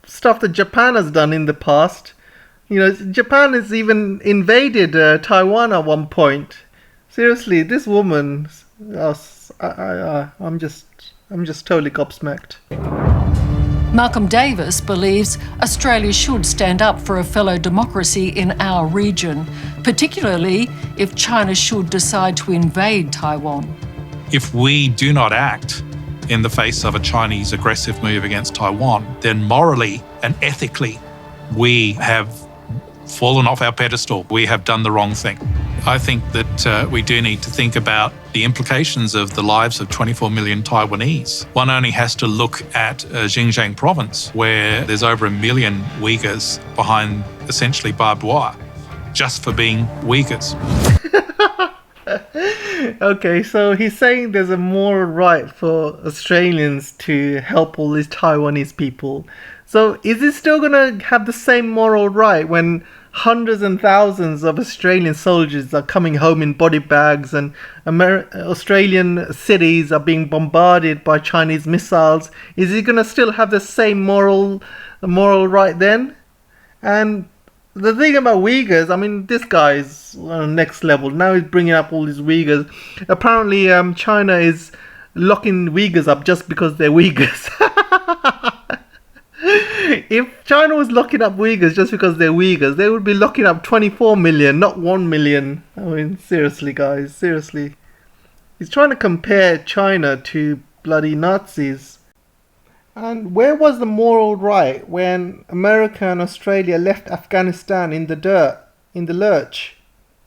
stuff that Japan has done in the past? You know, Japan has even invaded Taiwan at one point. Seriously, this woman, I'm just totally gobsmacked. Malcolm Davis believes Australia should stand up for a fellow democracy in our region, particularly if China should decide to invade Taiwan. If we do not act in the face of a Chinese aggressive move against Taiwan, then morally and ethically, we have fallen off our pedestal. We have done the wrong thing. I think that we do need to think about the implications of the lives of 24 million Taiwanese. One only has to look at Xinjiang province, where there's over 1 million Uyghurs behind essentially barbed wire, just for being Uyghurs. Okay, so he's saying there's a moral right for Australians to help all these Taiwanese people. So is he still going to have the same moral right when hundreds and thousands of Australian soldiers are coming home in body bags and Australian cities are being bombarded by Chinese missiles? Is he going to still have the same moral right then? And the thing about Uyghurs, I mean, this guy's on the next level. Now he's bringing up all these Uyghurs. Apparently, China is locking Uyghurs up just because they're Uyghurs. If China was locking up Uyghurs just because they're Uyghurs, they would be locking up 24 million, not 1 million. I mean, seriously, guys, seriously. He's trying to compare China to bloody Nazis. And where was the moral right when America and Australia left Afghanistan in the dirt, in the lurch?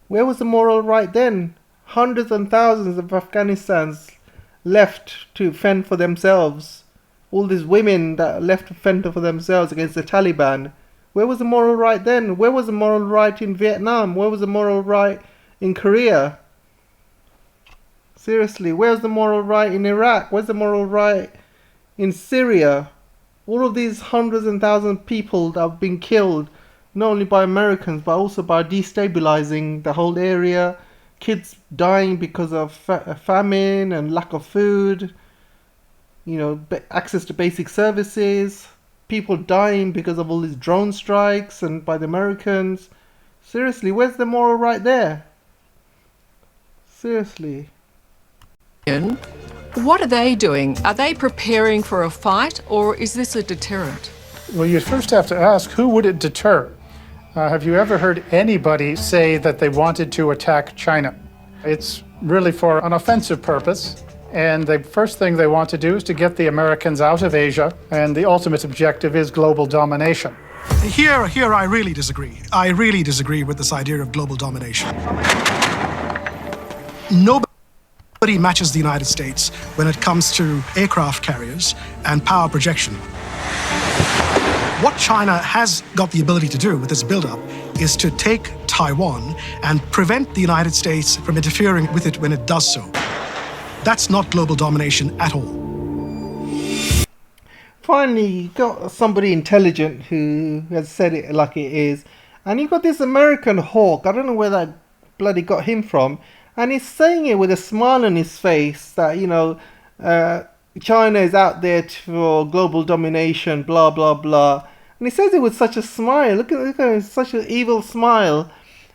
Where was the moral right then? Hundreds and thousands of Afghanistans left to fend for themselves. All these women that left to fend for themselves against the Taliban. Where was the moral right then? Where was the moral right in Vietnam? Where was the moral right in Korea? Seriously, where's the moral right in Iraq? Where's the moral right in Syria? All of these hundreds and thousands of people that have been killed, not only by Americans, but also by destabilizing the whole area. Kids dying because of famine and lack of food. You know, access to basic services, people dying because of all these drone strikes and by the Americans. Seriously, where's the moral right there? Seriously. What are they doing? Are they preparing for a fight, or is this a deterrent? Well, you first have to ask, who would it deter? Have you ever heard anybody say that they wanted to attack China? It's really for an offensive purpose. And the first thing they want to do is to get the Americans out of Asia, and the ultimate objective is global domination. Here I really disagree. I really disagree with this idea of global domination. Nobody matches the United States when it comes to aircraft carriers and power projection. What China has got the ability to do with this buildup is to take Taiwan and prevent the United States from interfering with it when it does so. That's not global domination at all. Finally, you got somebody intelligent who has said it like it is. And you got this American hawk, I don't know where that bloody got him from. And he's saying it with a smile on his face that, you know, China is out there for global domination, blah, blah, blah. And he says it with such a smile. Look at him, such an evil smile.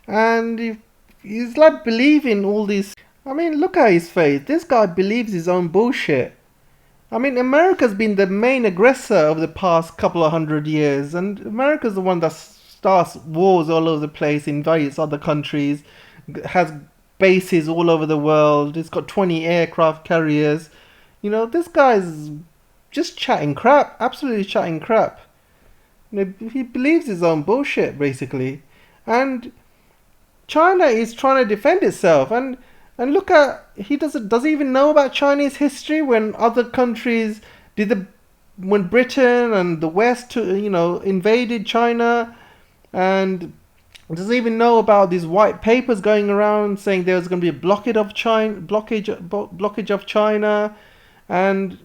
And he's like believing all these... I mean, look at his face. This guy believes his own bullshit. I mean, America's been the main aggressor over the past couple of 100 years, and America's the one that starts wars all over the place, invades other countries, has bases all over the world. It's got 20 aircraft carriers. You know, this guy's just chatting crap, absolutely chatting crap. You know, he believes his own bullshit, basically. And China is trying to defend itself, and look at, does he even know about Chinese history when other countries when Britain and the West, invaded China, and does he even know about these white papers going around saying there's going to be a blockage of China, and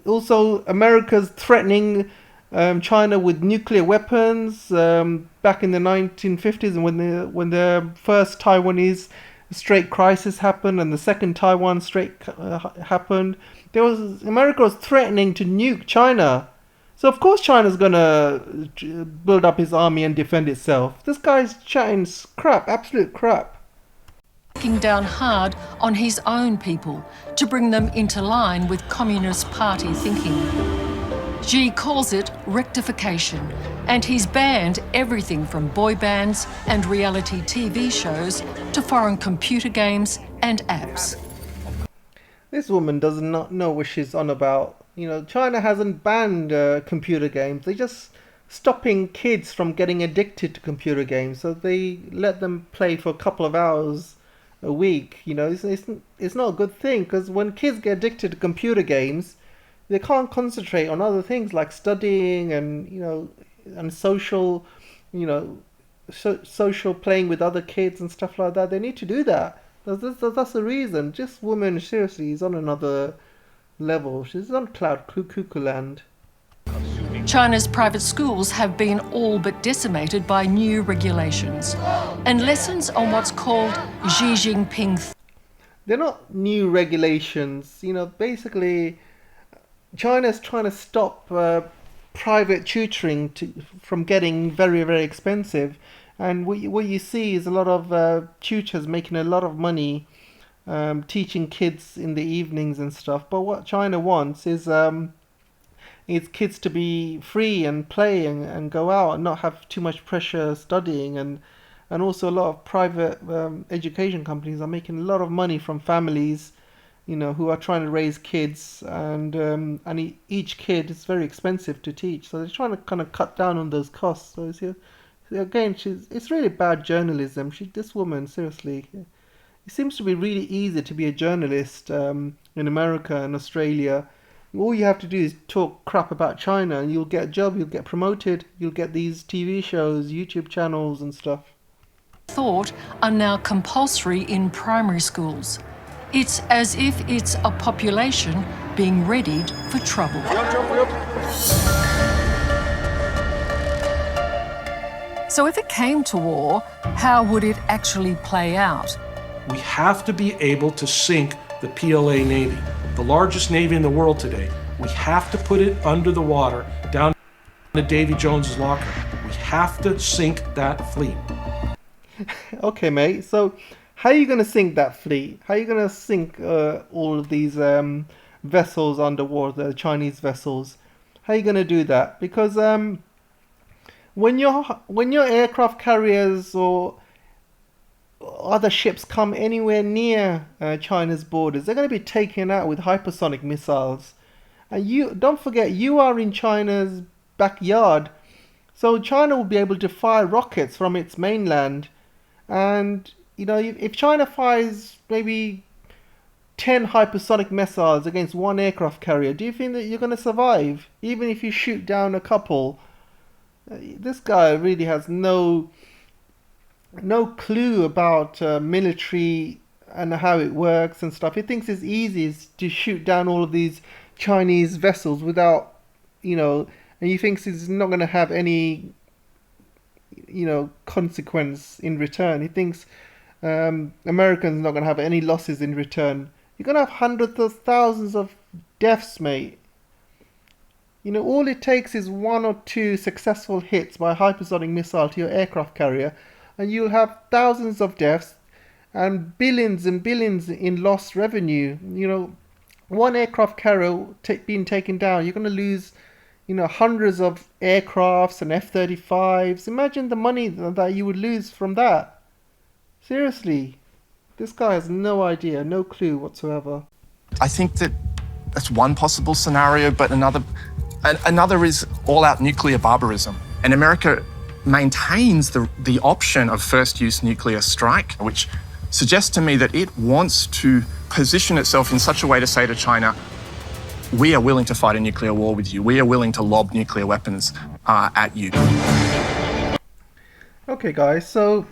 also America's threatening China with nuclear weapons back in the 1950s, and when the first Taiwanese Strait crisis happened and the second Taiwan Strait happened, America was threatening to nuke China. So of course China's gonna build up its army and defend itself. This guy's chatting crap, absolute crap. Cracking down hard on his own people to bring them into line with Communist Party thinking. Xi calls it rectification, and he's banned everything from boy bands and reality TV shows to foreign computer games and apps. This woman does not know what she's on about. You know, China hasn't banned computer games. They're just stopping kids from getting addicted to computer games. So they let them play for a couple of hours a week. You know, it's not a good thing, because when kids get addicted to computer games, they can't concentrate on other things like studying and social, social playing with other kids and stuff like that. They need to do that. That's the reason. This woman, seriously, is on another level. She's on cloud cuckoo land. China's private schools have been all but decimated by new regulations, and lessons on what's called Xi Jinping. They're not new regulations. You know, basically, China's trying to stop private tutoring from getting very, very expensive. And what you see is a lot of tutors making a lot of money teaching kids in the evenings and stuff. But what China wants is kids to be free and play and go out and not have too much pressure studying. And also a lot of private education companies are making a lot of money from families, who are trying to raise kids, and each kid is very expensive to teach, so they're trying to kind of cut down on those costs. So again, it's really bad journalism. This woman, seriously, it seems to be really easy to be a journalist in America and Australia. All you have to do is talk crap about China, and you'll get a job, you'll get promoted, you'll get these TV shows, YouTube channels, and stuff. Thought are now compulsory in primary schools. It's as if it's a population being readied for trouble. So if it came to war, how would it actually play out? We have to be able to sink the PLA Navy, the largest navy in the world today. We have to put it under the water, down to Davy Jones's locker. We have to sink that fleet. Okay, mate, so how are you going to sink that fleet? How are you going to sink all of these vessels underwater, Chinese vessels? How are you going to do that? Because when your aircraft carriers or other ships come anywhere near China's borders, they're going to be taken out with hypersonic missiles. And you don't forget, you are in China's backyard, so China will be able to fire rockets from its mainland. And if China fires maybe 10 hypersonic missiles against one aircraft carrier, do you think that you're going to survive? Even if you shoot down a couple? This guy really has no clue about military and how it works and stuff. He thinks it's easy to shoot down all of these Chinese vessels without, and he thinks he's not going to have any, consequence in return. He thinks Americans not going to have any losses in return. You're going to have hundreds of thousands of deaths, mate. All it takes is 1 or 2 successful hits by a hypersonic missile to your aircraft carrier, and you'll have thousands of deaths and billions in lost revenue. one aircraft carrier being taken down, you're going to lose, hundreds of aircrafts and F-35s. Imagine the money that you would lose from that. Seriously, this guy has no idea, no clue whatsoever. I think that's one possible scenario, but another is all-out nuclear barbarism. And America maintains the option of first-use nuclear strike, which suggests to me that it wants to position itself in such a way to say to China, we are willing to fight a nuclear war with you. We are willing to lob nuclear weapons at you. Okay, guys, so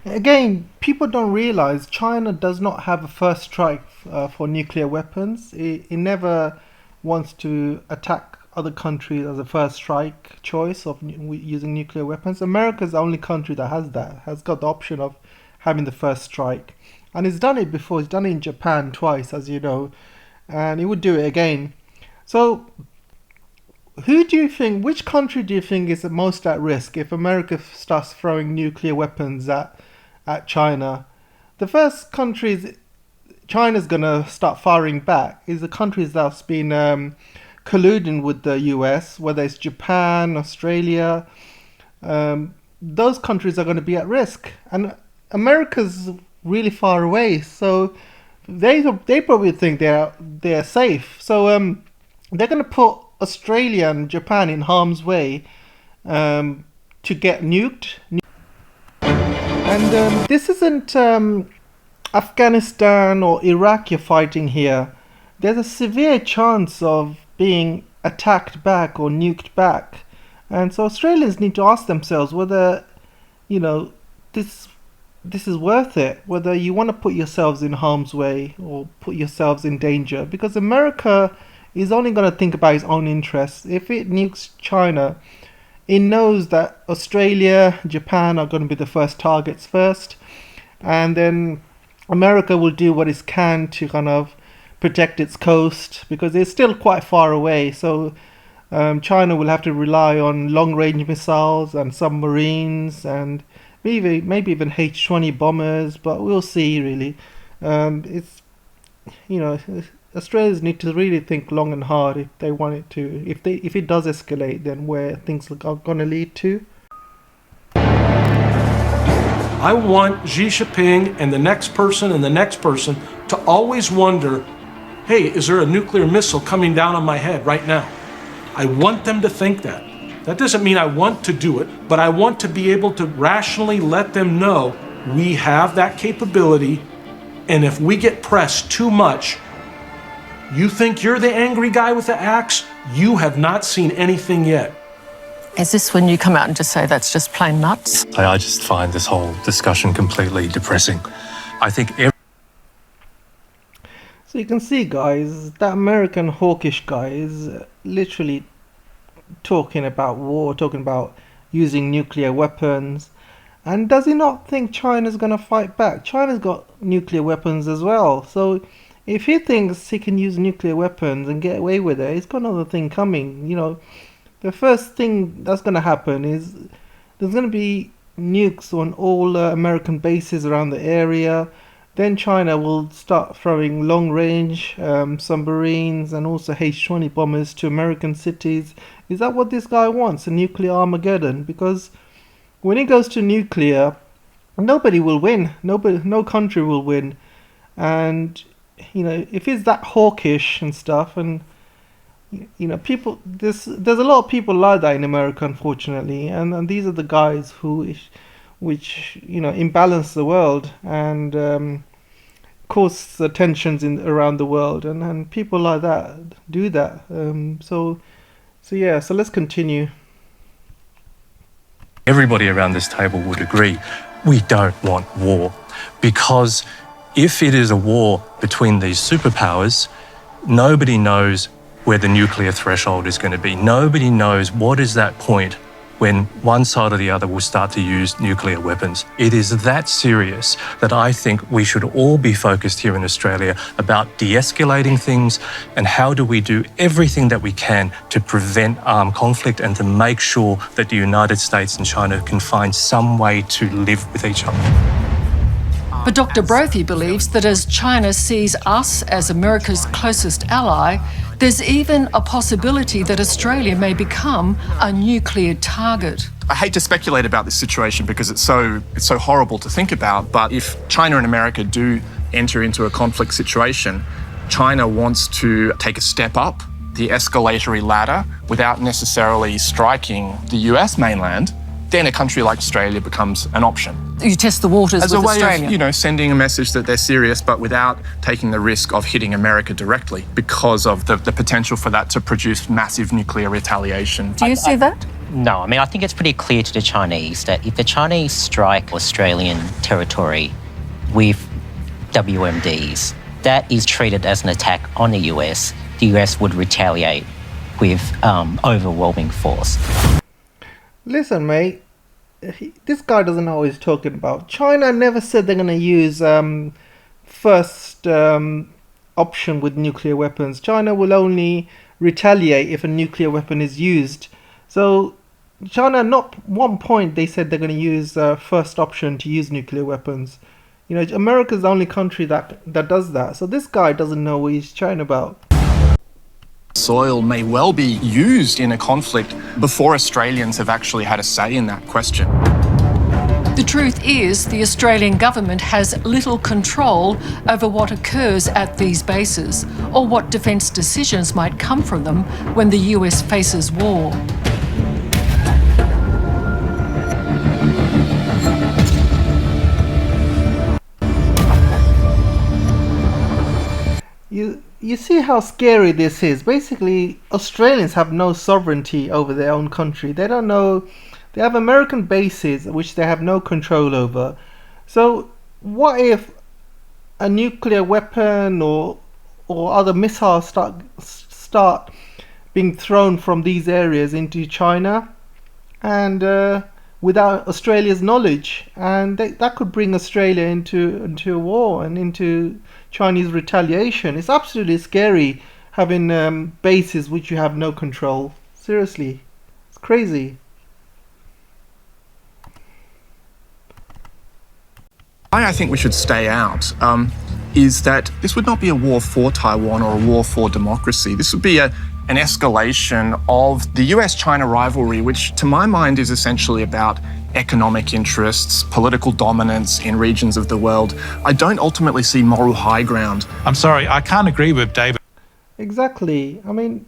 again, people don't realize China does not have a first strike for nuclear weapons. It never wants to attack other countries as a first strike choice of using nuclear weapons. America is the only country that has got the option of having the first strike. And it's done it before. It's done it in Japan twice, as you know, and it would do it again. So which country do you think is the most at risk if America starts throwing nuclear weapons at China? The first countries China's going to start firing back is the countries that's been colluding with the US, whether it's Japan, Australia. Those countries are going to be at risk. And America's really far away, so they probably think they're safe. So they're going to put Australia and Japan in harm's way to get nuked. And this isn't Afghanistan or Iraq you're fighting here. There's a severe chance of being attacked back or nuked back. And so Australians need to ask themselves whether, this is worth it, whether you want to put yourselves in harm's way or put yourselves in danger, because America is only going to think about its own interests. If it nukes China, it knows that Australia, Japan are going to be the first targets first, and then America will do what it can to kind of protect its coast, because it's still quite far away. So China will have to rely on long-range missiles and submarines and maybe even H-20 bombers, but we'll see. Really, Australians need to really think long and hard if they want it to. If it does escalate, then where things are going to lead to. I want Xi Jinping and the next person and the next person to always wonder, hey, is there a nuclear missile coming down on my head right now? I want them to think that. That doesn't mean I want to do it, but I want to be able to rationally let them know we have that capability, and if we get pressed too much, you think you're the angry guy with the axe? You have not seen anything yet. Is this when you come out and just say that's just plain nuts? I just find this whole discussion completely depressing. I think So you can see, guys, that American hawkish guy is literally talking about war, talking about using nuclear weapons. And does he not think China's going to fight back? China's got nuclear weapons as well. So if he thinks he can use nuclear weapons and get away with it, he's got another thing coming. The first thing that's going to happen is there's going to be nukes on all American bases around the area. Then China will start throwing long-range submarines and also H-20 bombers to American cities. Is that what this guy wants, a nuclear Armageddon? Because when it goes to nuclear, nobody will win. No country will win. And, if it's that hawkish and stuff, and, people, there's a lot of people like that in America, unfortunately. And these are the guys which imbalance the world and cause the tensions around the world, and people like that do that. So let's continue. everybody around this table would agree we don't want war, because if it is a war between these superpowers, nobody knows where the nuclear threshold is going to be. Nobody knows what is that point when one side or the other will start to use nuclear weapons. It is that serious that I think we should all be focused here in Australia about de-escalating things and how do we do everything that we can to prevent armed conflict and to make sure that the United States and China can find some way to live with each other. But Dr. Brophy believes that as China sees us as America's closest ally, there's even a possibility that Australia may become a nuclear target. I hate to speculate about this situation because it's so horrible to think about, but if China and America do enter into a conflict situation, China wants to take a step up the escalatory ladder without necessarily striking the US mainland, then a country like Australia becomes an option. You test the waters as with a way Australia. of, sending a message that they're serious, but without taking the risk of hitting America directly because of the potential for that to produce massive nuclear retaliation. Do you see that? No, I mean, I think it's pretty clear to the Chinese that if the Chinese strike Australian territory with WMDs, that is treated as an attack on the US. The US would retaliate with overwhelming force. Listen, mate, this guy doesn't know what he's talking about. China never said they're going to use first option with nuclear weapons. China will only retaliate if a nuclear weapon is used. So China, not one point they said they're going to use first option to use nuclear weapons. America's the only country that does that. So this guy doesn't know what he's chatting about. Soil may well be used in a conflict before Australians have actually had a say in that question. The truth is, the Australian government has little control over what occurs at these bases or what defence decisions might come from them when the US faces war. You see how scary this is. Basically, Australians have no sovereignty over their own country. They don't know. They have American bases which they have no control over. So what if a nuclear weapon or other missiles start being thrown from these areas into China, and without Australia's knowledge, and that could bring Australia into a war and into Chinese retaliation. It's absolutely scary having bases which you have no control. Seriously, it's crazy. Why I think we should stay out is that this would not be a war for Taiwan or a war for democracy. This would be an escalation of the US-China rivalry, which to my mind is essentially about economic interests, political dominance in regions of the world. I don't ultimately see moral high ground. I'm sorry, I can't agree with David. Exactly. I mean,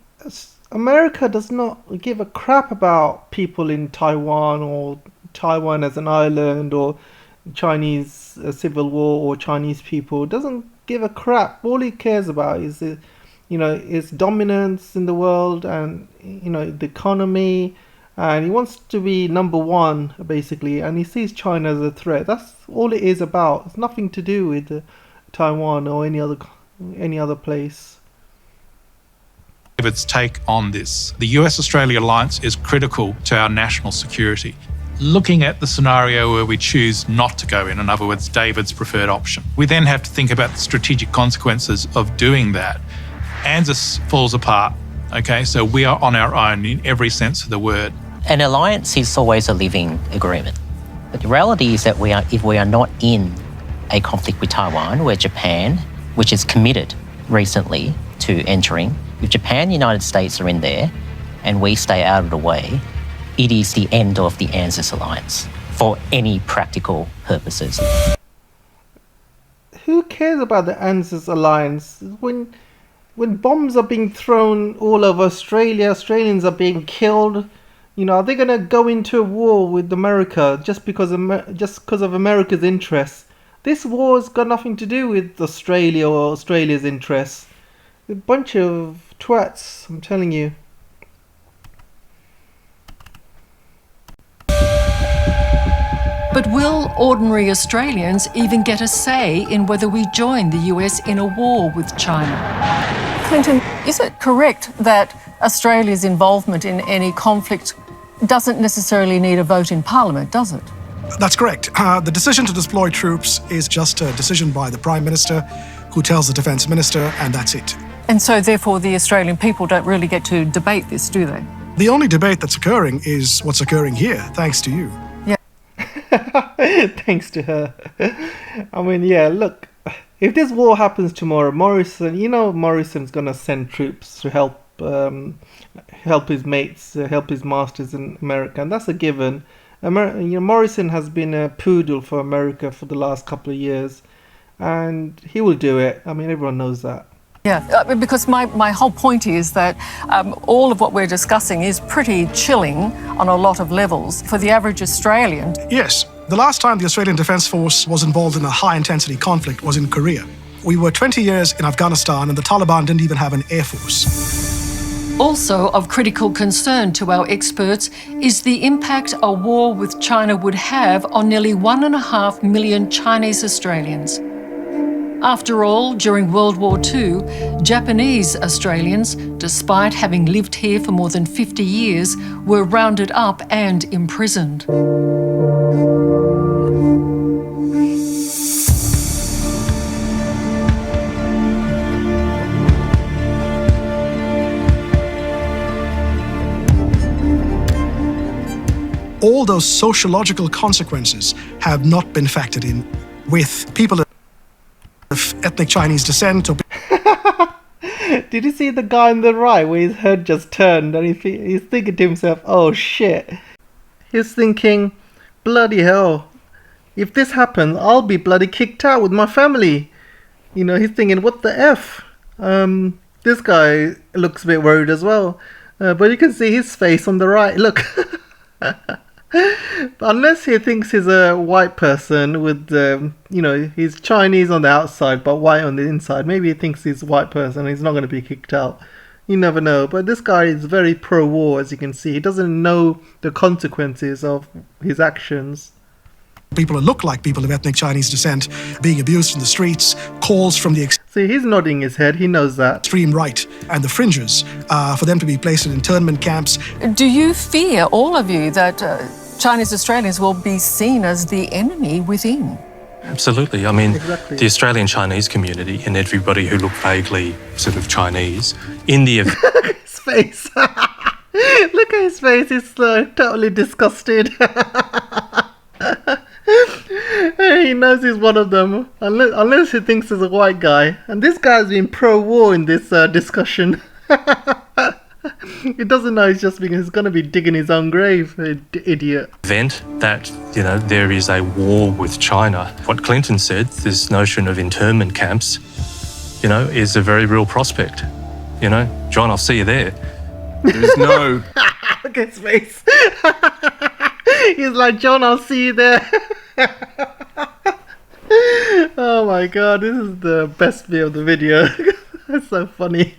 America does not give a crap about people in Taiwan or Taiwan as an island or Chinese civil war or Chinese people. It doesn't give a crap. All he cares about is its dominance in the world and the economy, and he wants to be number one basically, and he sees China as a threat. That's all it is about. It's nothing to do with Taiwan or any other place. David's take on this. The US-Australia alliance is critical to our national security. Looking at the scenario where we choose not to go in other words, David's preferred option, we then have to think about the strategic consequences of doing that. ANZUS falls apart, okay? So we are on our own in every sense of the word. An alliance is always a living agreement. But the reality is that if we are not in a conflict with Taiwan, where Japan, which is committed recently to entering, if Japan and the United States are in there and we stay out of the way, it is the end of the ANZUS alliance for any practical purposes. Who cares about the ANZUS alliance? When bombs are being thrown all over Australia, Australians are being killed, are they going to go into a war with America just because of America's interests? This war's got nothing to do with Australia or Australia's interests. A bunch of twats, I'm telling you. But will ordinary Australians even get a say in whether we join the US in a war with China? Clinton, is it correct that Australia's involvement in any conflict doesn't necessarily need a vote in Parliament, does it? That's correct. The decision to deploy troops is just a decision by the Prime Minister, who tells the Defence Minister, and that's it. And so therefore the Australian people don't really get to debate this, do they? The only debate that's occurring is what's occurring here, thanks to you. Thanks to her. I mean, yeah, look, if this war happens tomorrow, Morrison's gonna send troops to help his mates, help his masters in America, and that's a given. Morrison has been a poodle for America for the last couple of years, and he will do it. I mean, everyone knows that. Yeah, because my whole point is that all of what we're discussing is pretty chilling on a lot of levels for the average Australian. Yes, the last time the Australian Defence Force was involved in a high-intensity conflict was in Korea. We were 20 years in Afghanistan and the Taliban didn't even have an air force. Also of critical concern to our experts is the impact a war with China would have on nearly 1.5 million Chinese Australians. After all, during World War II, Japanese Australians, despite having lived here for more than 50 years, were rounded up and imprisoned. All those sociological consequences have not been factored in with people of ethnic Chinese descent. Did you see the guy on the right where his head just turned and he's thinking to himself, oh shit. He's thinking, bloody hell, if this happens, I'll be bloody kicked out with my family. He's thinking, what the F? This guy looks a bit worried as well. But you can see his face on the right. Look. Unless he thinks he's a white person with, he's Chinese on the outside but white on the inside. Maybe he thinks he's a white person and he's not going to be kicked out. You never know. But this guy is very pro-war, as you can see. He doesn't know the consequences of his actions. People who look like people of ethnic Chinese descent being abused in the streets, calls from the See, he's nodding his head. He knows that. Extreme right and the fringes for them to be placed in internment camps. Do you fear, all of you, that Chinese Australians will be seen as the enemy within? Absolutely. I mean, Exactly. the Australian Chinese community and everybody who look vaguely sort of Chinese in the His face. Look at his face. He's totally disgusted. He knows he's one of them, unless he thinks he's a white guy. And this guy's been pro-war in this discussion. He doesn't know he's going to be digging his own grave, idiot. event that, there is a war with China. What Clinton said, this notion of internment camps, is a very real prospect. John, I'll see you there. There's no... Look at his face. He's like, John, I'll see you there. Oh my god, this is the best bit of the video. That's so funny.